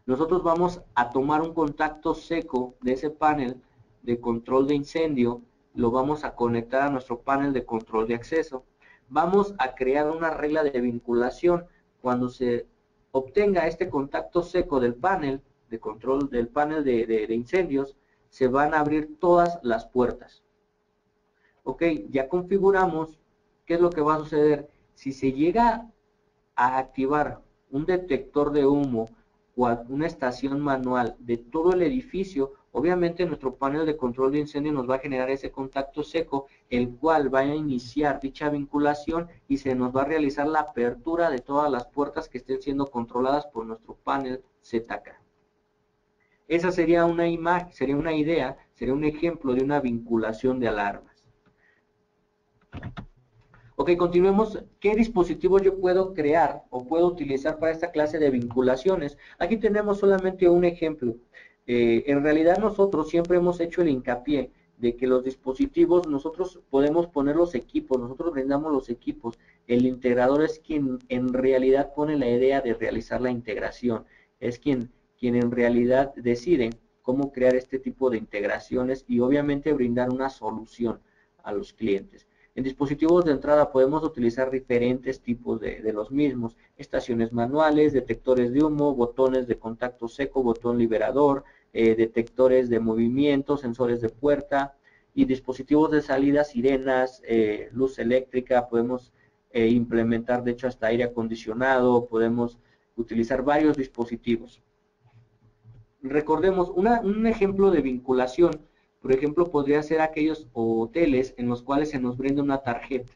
Nosotros vamos a tomar un contacto seco de ese panel de control de incendio, lo vamos a conectar a nuestro panel de control de acceso. Vamos a crear una regla de vinculación. Cuando se obtenga este contacto seco del panel de control, del panel de incendios, se van a abrir todas las puertas. Ok, ya configuramos qué es lo que va a suceder. Si se llega a activar un detector de humo o una estación manual de todo el edificio, obviamente nuestro panel de control de incendio nos va a generar ese contacto seco, el cual va a iniciar dicha vinculación y se nos va a realizar la apertura de todas las puertas que estén siendo controladas por nuestro panel ZK. Esa sería una imagen, sería una idea, sería un ejemplo de una vinculación de alarmas. Ok, continuemos. ¿Qué dispositivos yo puedo crear o puedo utilizar para esta clase de vinculaciones? Aquí tenemos solamente un ejemplo. En realidad nosotros siempre hemos hecho el hincapié de que los dispositivos, nosotros podemos poner los equipos, nosotros brindamos los equipos. El integrador es quien en realidad pone la idea de realizar la integración. Es quien en realidad decide cómo crear este tipo de integraciones y obviamente brindar una solución a los clientes. En dispositivos de entrada podemos utilizar diferentes tipos de los mismos, estaciones manuales, detectores de humo, botones de contacto seco, botón liberador, detectores de movimiento, sensores de puerta y dispositivos de salida, sirenas, luz eléctrica, podemos implementar de hecho hasta aire acondicionado, podemos utilizar varios dispositivos. Recordemos, un ejemplo de vinculación, por ejemplo, podría ser aquellos hoteles en los cuales se nos brinda una tarjeta.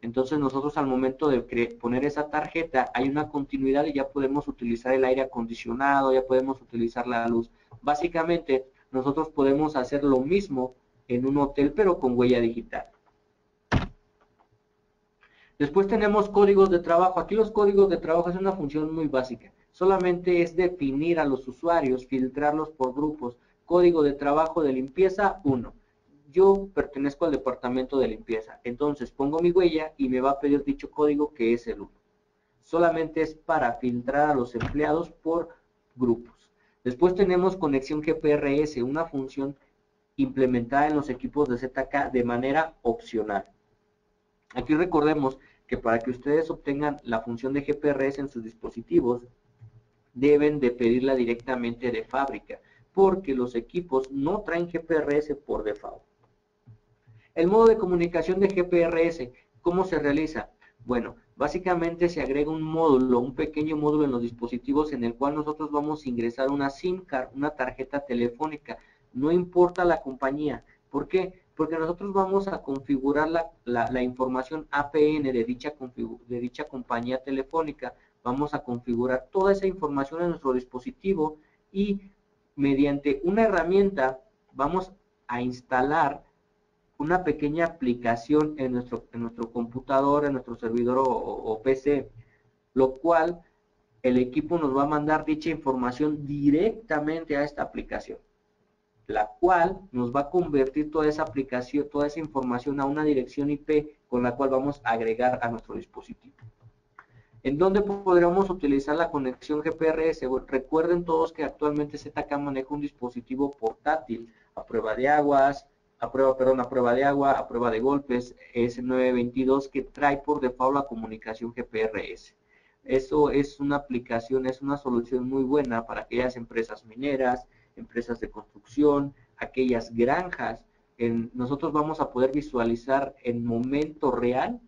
Entonces nosotros al momento de poner esa tarjeta hay una continuidad y ya podemos utilizar el aire acondicionado, ya podemos utilizar la luz. Básicamente nosotros podemos hacer lo mismo en un hotel pero con huella digital. Después tenemos códigos de trabajo. Aquí los códigos de trabajo es una función muy básica. Solamente es definir a los usuarios, filtrarlos por grupos. Código de trabajo de limpieza 1. Yo pertenezco al departamento de limpieza. Entonces pongo mi huella y me va a pedir dicho código que es el 1. Solamente es para filtrar a los empleados por grupos. Después tenemos conexión GPRS, una función implementada en los equipos de ZK de manera opcional. Aquí recordemos que para que ustedes obtengan la función de GPRS en sus dispositivos, deben de pedirla directamente de fábrica, porque los equipos no traen GPRS por default. El modo de comunicación de GPRS, ¿cómo se realiza? Bueno, básicamente se agrega un módulo, un pequeño módulo en los dispositivos en el cual nosotros vamos a ingresar una SIM card, una tarjeta telefónica, no importa la compañía. ¿Por qué? Porque nosotros vamos a configurar la información APN de dicha compañía telefónica, vamos a configurar toda esa información en nuestro dispositivo y mediante una herramienta vamos a instalar una pequeña aplicación en nuestro computador, en nuestro servidor o PC, lo cual el equipo nos va a mandar dicha información directamente a esta aplicación, la cual nos va a convertir toda esa aplicación, toda esa información a una dirección IP con la cual vamos a agregar a nuestro dispositivo. ¿En dónde podríamos utilizar la conexión GPRS? Bueno, recuerden todos que actualmente ZK maneja un dispositivo portátil a prueba de aguas, a prueba de agua, a prueba de golpes, S922, que trae por default la comunicación GPRS. Eso es una aplicación, es una solución muy buena para aquellas empresas mineras, empresas de construcción, aquellas granjas. Nosotros vamos a poder visualizar en momento real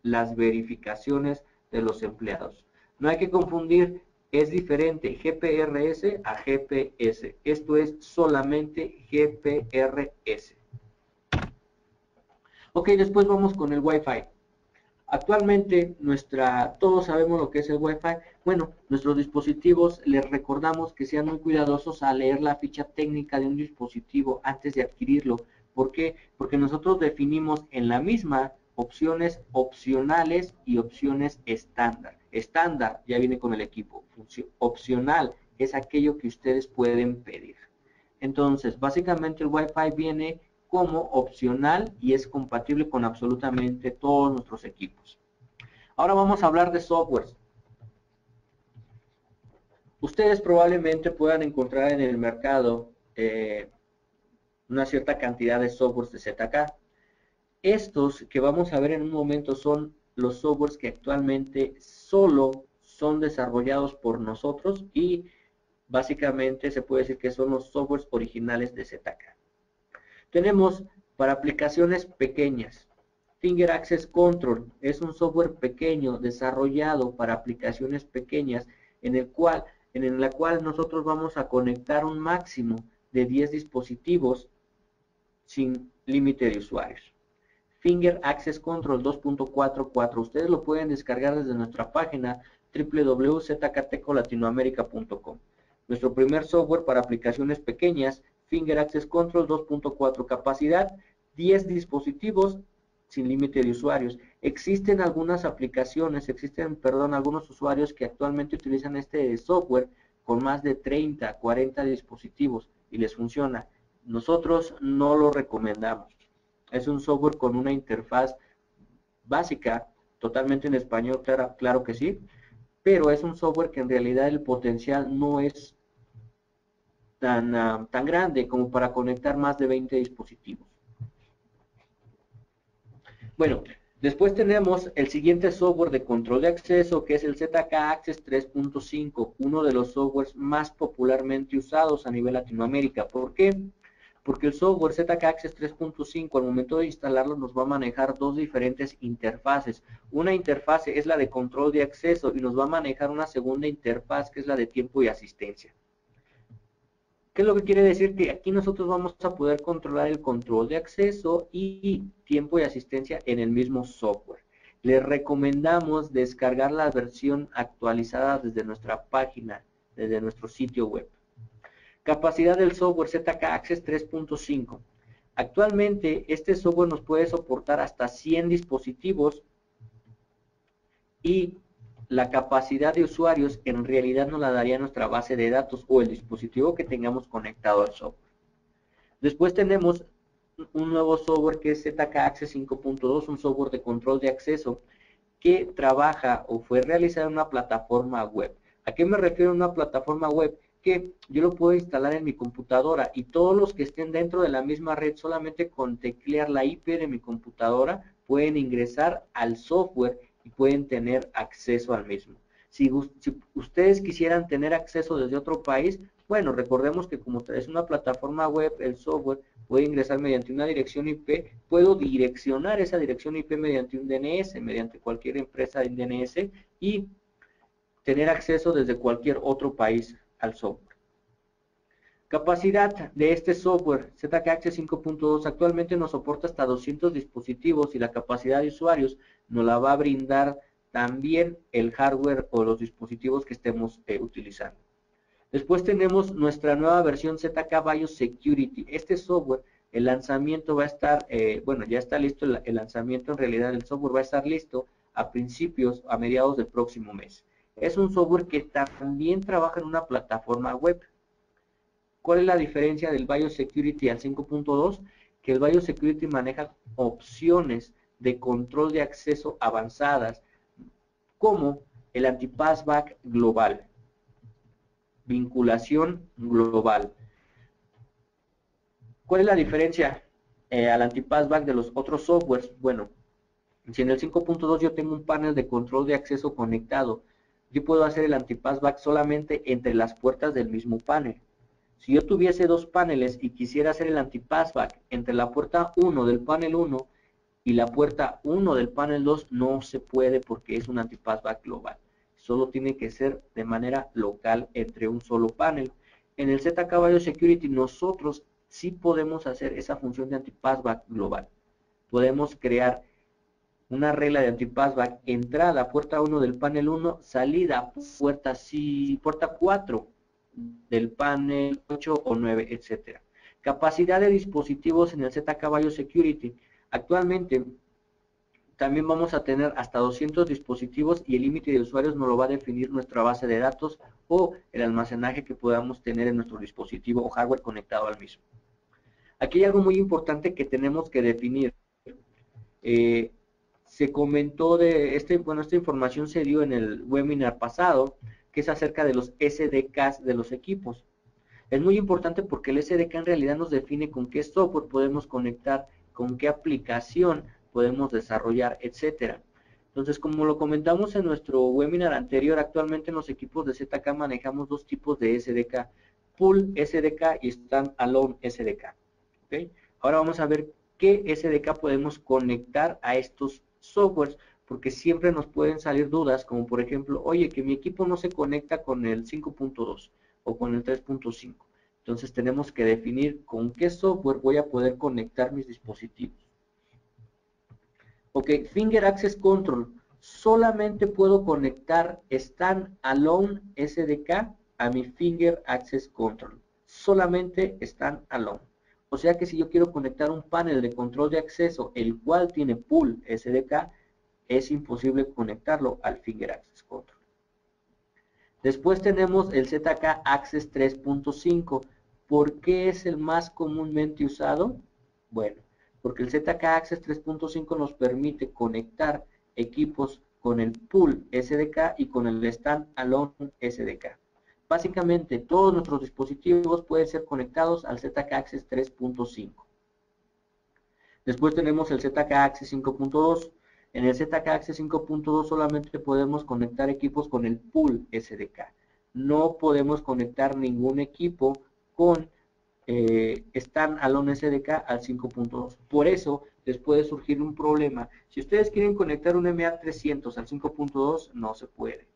las verificaciones de los empleados. No hay que confundir, es diferente GPRS a GPS. Esto es solamente GPRS. Ok, después vamos con el Wi-Fi. Actualmente todos sabemos lo que es el Wi-Fi. Bueno, nuestros dispositivos, les recordamos que sean muy cuidadosos al leer la ficha técnica de un dispositivo antes de adquirirlo. ¿Por qué? Porque nosotros definimos en la misma opciones opcionales y opciones estándar. Estándar ya viene con el equipo. Opcional es aquello que ustedes pueden pedir. Entonces, básicamente el Wi-Fi viene como opcional y es compatible con absolutamente todos nuestros equipos. Ahora vamos a hablar de softwares. Ustedes probablemente puedan encontrar en el mercado una cierta cantidad de softwares de ZK. Estos que vamos a ver en un momento son los softwares que actualmente solo son desarrollados por nosotros y básicamente se puede decir que son los softwares originales de ZK. Tenemos para aplicaciones pequeñas. Finger Access Control es un software pequeño desarrollado para aplicaciones pequeñas en la cual nosotros vamos a conectar un máximo de 10 dispositivos sin límite de usuarios. Finger Access Control 2.44. Ustedes lo pueden descargar desde nuestra página www.zktecolatinoamerica.com. Nuestro primer software para aplicaciones pequeñas, Finger Access Control 2.4, capacidad 10 dispositivos sin límite de usuarios. Existen algunas aplicaciones, algunos usuarios que actualmente utilizan este software con más de 30, 40 dispositivos y les funciona. Nosotros no lo recomendamos. Es un software con una interfaz básica, totalmente en español, claro que sí, pero es un software que en realidad el potencial no es tan grande como para conectar más de 20 dispositivos. Bueno, después tenemos el siguiente software de control de acceso, que es el ZK Access 3.5, uno de los softwares más popularmente usados a nivel Latinoamérica. ¿Por qué? Porque el software ZK Access 3.5 al momento de instalarlo nos va a manejar dos diferentes interfaces. Una interfaz es la de control de acceso y nos va a manejar una segunda interfaz que es la de tiempo y asistencia. ¿Qué es lo que quiere decir? Que aquí nosotros vamos a poder controlar el control de acceso y tiempo y asistencia en el mismo software. Les recomendamos descargar la versión actualizada desde nuestra página, desde nuestro sitio web. Capacidad del software ZK Access 3.5. Actualmente este software nos puede soportar hasta 100 dispositivos y la capacidad de usuarios en realidad nos la daría nuestra base de datos o el dispositivo que tengamos conectado al software. Después tenemos un nuevo software que es ZK Access 5.2, un software de control de acceso que trabaja o fue realizado en una plataforma web. ¿A qué me refiero a una plataforma web? Que yo lo puedo instalar en mi computadora y todos los que estén dentro de la misma red, solamente con teclear la IP de mi computadora, pueden ingresar al software y pueden tener acceso al mismo. Si ustedes quisieran tener acceso desde otro país, bueno, recordemos que como es una plataforma web, el software puede ingresar mediante una dirección IP, puedo direccionar esa dirección IP mediante un DNS, mediante cualquier empresa de DNS y tener acceso desde cualquier otro país al software. Capacidad de este software ZK Access 5.2 actualmente nos soporta hasta 200 dispositivos y la capacidad de usuarios nos la va a brindar también el hardware o los dispositivos que estemos utilizando. Después tenemos nuestra nueva versión ZK BIOS Security. Este software, el lanzamiento va a estar, bueno, ya está listo el lanzamiento en realidad del software, va a estar listo a mediados del próximo mes. Es un software que también trabaja en una plataforma web. ¿Cuál es la diferencia del BIOS Security al 5.2? Que el BIOS Security maneja opciones de control de acceso avanzadas, como el anti-passback global, vinculación global, ¿Cuál es la diferencia al anti-passback de los otros softwares? Bueno, si en el 5.2 yo tengo un panel de control de acceso conectado, yo puedo hacer el anti-passback solamente entre las puertas del mismo panel. Si yo tuviese dos paneles y quisiera hacer el anti-passback entre la puerta 1 del panel 1 y la puerta 1 del panel 2, no se puede porque es un anti-passback global. Solo tiene que ser de manera local entre un solo panel. En el ZK Biosecurity nosotros sí podemos hacer esa función de anti-passback global. Podemos crear una regla de anti-passback, entrada puerta 1 del panel 1, salida puerta 4 del panel 8 o 9, etcétera. Capacidad de dispositivos en el ZK Biosecurity. Actualmente también vamos a tener hasta 200 dispositivos y el límite de usuarios nos lo va a definir nuestra base de datos o el almacenaje que podamos tener en nuestro dispositivo o hardware conectado al mismo. Aquí hay algo muy importante que tenemos que definir. Se comentó de esta información se dio en el webinar pasado, que es acerca de los SDKs de los equipos. Es muy importante porque el SDK en realidad nos define con qué software podemos conectar, con qué aplicación podemos desarrollar, etcétera. Entonces, como lo comentamos en nuestro webinar anterior, actualmente en los equipos de ZK manejamos dos tipos de SDK, Pool SDK y Standalone SDK. ¿Okay? Ahora vamos a ver qué SDK podemos conectar a estos softwares, porque siempre nos pueden salir dudas, como por ejemplo, oye, que mi equipo no se conecta con el 5.2 o con el 3.5. Entonces tenemos que definir con qué software voy a poder conectar mis dispositivos. Ok, Finger Access Control. Solamente puedo conectar Standalone SDK a mi Finger Access Control. Solamente Standalone. O sea que si yo quiero conectar un panel de control de acceso, el cual tiene Pool SDK, es imposible conectarlo al Finger Access Control. Después tenemos el ZK Access 3.5. ¿Por qué es el más comúnmente usado? Bueno, porque el ZK Access 3.5 nos permite conectar equipos con el Pool SDK y con el Standalone SDK. Básicamente, todos nuestros dispositivos pueden ser conectados al ZK Access 3.5. Después tenemos el ZK Access 5.2. En el ZK Access 5.2 solamente podemos conectar equipos con el Pool SDK. No podemos conectar ningún equipo con Standalone SDK al 5.2. Por eso les puede surgir un problema. Si ustedes quieren conectar un MA300 al 5.2, no se puede.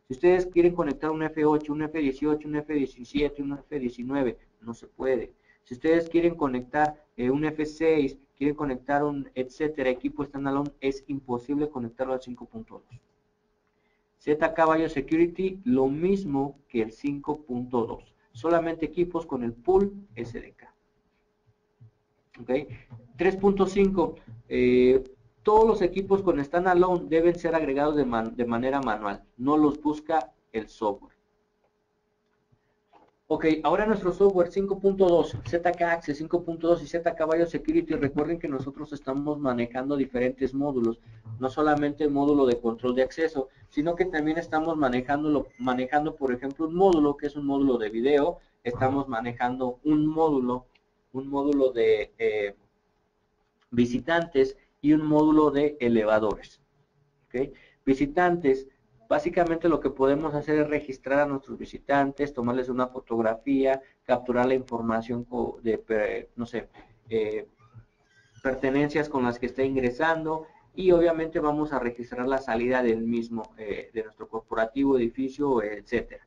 Si ustedes quieren conectar un F8, un F18, un F17, un F19, no se puede. Si ustedes quieren conectar un F6, quieren conectar un etcétera equipo standalone, es imposible conectarlo al 5.2. ZK Biosecurity, lo mismo que el 5.2. Solamente equipos con el Pool SDK. ¿Ok? 3.5. Todos los equipos con standalone deben ser agregados de manera manual. No los busca el software. Ok, ahora nuestro software 5.2, ZK Access 5.2 y ZK Biosecurity. Recuerden que nosotros estamos manejando diferentes módulos. No solamente el módulo de control de acceso, sino que también estamos manejando, por ejemplo, un módulo que es un módulo de video. Estamos manejando un módulo de visitantes y un módulo de elevadores. ¿Okay? Visitantes, básicamente lo que podemos hacer es registrar a nuestros visitantes, tomarles una fotografía, capturar la información de, no sé, pertenencias con las que está ingresando y obviamente vamos a registrar la salida del mismo, de nuestro corporativo, edificio, etcétera.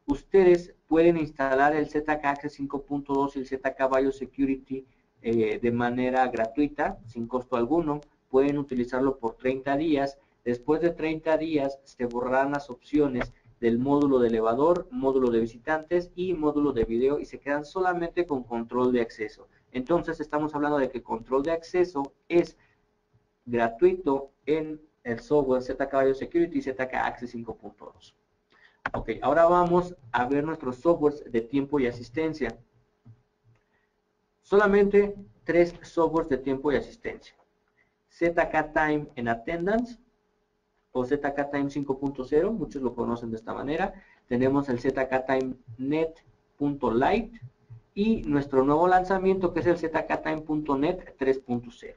Ustedes pueden instalar el ZK Access 5.2 y el ZK Biosecurity de manera gratuita, sin costo alguno. Pueden utilizarlo por 30 días. Después de 30 días se borrarán las opciones del módulo de elevador, módulo de visitantes y módulo de video y se quedan solamente con control de acceso. Entonces estamos hablando de que control de acceso es gratuito en el software ZK Biosecurity y ZK Access 5.2. Ok, ahora vamos a ver nuestros softwares de tiempo y asistencia. Solamente 3 softwares de tiempo y asistencia. ZK Time en Attendance o ZK Time 5.0, muchos lo conocen de esta manera. Tenemos el ZK Time Net.Lite y nuestro nuevo lanzamiento que es el zktime.net 3.0.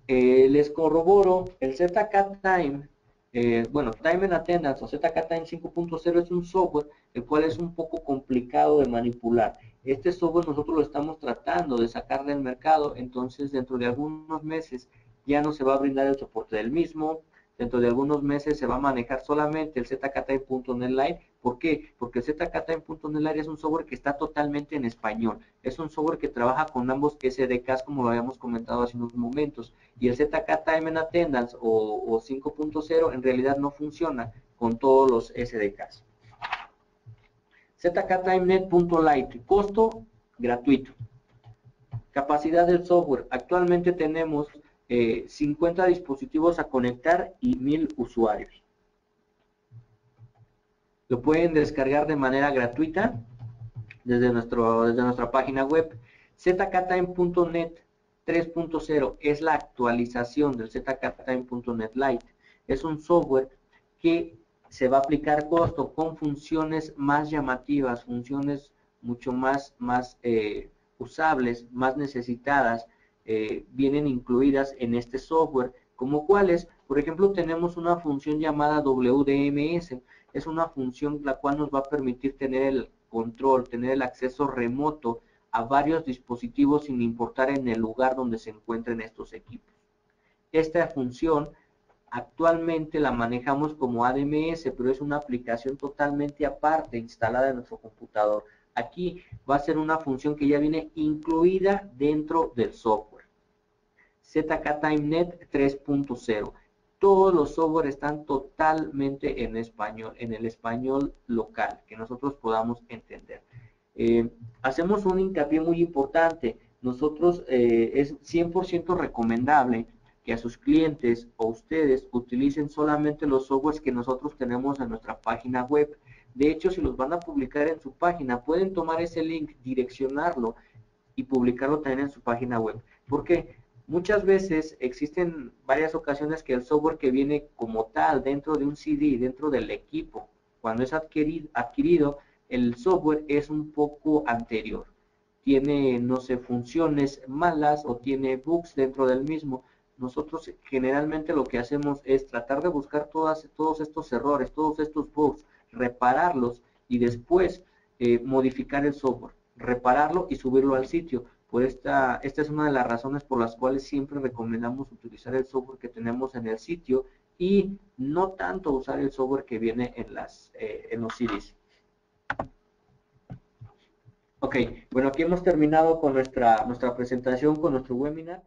Les corroboro, el ZK-Time, bueno, Time and Attendance o ZK-Time 5.0 es un software el cual es un poco complicado de manipular. Este software nosotros lo estamos tratando de sacar del mercado, entonces dentro de algunos meses ya no se va a brindar el soporte del mismo. Dentro de algunos meses se va a manejar solamente el ZK-Time.net Lite. ¿Por qué? Porque el ZK-Time.net Lite es un software que está totalmente en español. Es un software que trabaja con ambos SDKs, como lo habíamos comentado hace unos momentos. Y el ZK Time and Attendance o 5.0 en realidad no funciona con todos los SDKs. ZKTimeNet.Lite, costo gratuito. Capacidad del software, actualmente tenemos 50 dispositivos a conectar y 1000 usuarios. Lo pueden descargar de manera gratuita desde nuestra página web. ZKTime.net 3.0 es la actualización del ZKTime.net Lite. Es un software que se va a aplicar costo con funciones más llamativas, funciones mucho más usables, más necesitadas, vienen incluidas en este software, como cuáles, por ejemplo, tenemos una función llamada WDMS, es una función la cual nos va a permitir tener el control, tener el acceso remoto a varios dispositivos sin importar en el lugar donde se encuentren estos equipos. Esta función actualmente la manejamos como ADMS, pero es una aplicación totalmente aparte instalada en nuestro computador. Aquí va a ser una función que ya viene incluida dentro del software. ZKTimeNet 3.0. Todos los software están totalmente en español, en el español local, que nosotros podamos entender. Hacemos un hincapié muy importante. Nosotros es 100% recomendable que a sus clientes o ustedes utilicen solamente los softwares que nosotros tenemos en nuestra página web. De hecho, si los van a publicar en su página, pueden tomar ese link, direccionarlo y publicarlo también en su página web. ¿Por qué? Muchas veces existen varias ocasiones que el software que viene como tal dentro de un CD, dentro del equipo, cuando es adquirido, el software es un poco anterior. Tiene, no sé, funciones malas o tiene bugs dentro del mismo. Nosotros generalmente lo que hacemos es tratar de buscar todos estos errores, todos estos bugs, repararlos y después modificar el software, repararlo y subirlo al sitio. Por esta es una de las razones por las cuales siempre recomendamos utilizar el software que tenemos en el sitio y no tanto usar el software que viene en los CDs. Ok, bueno, aquí hemos terminado con nuestra presentación, con nuestro webinar.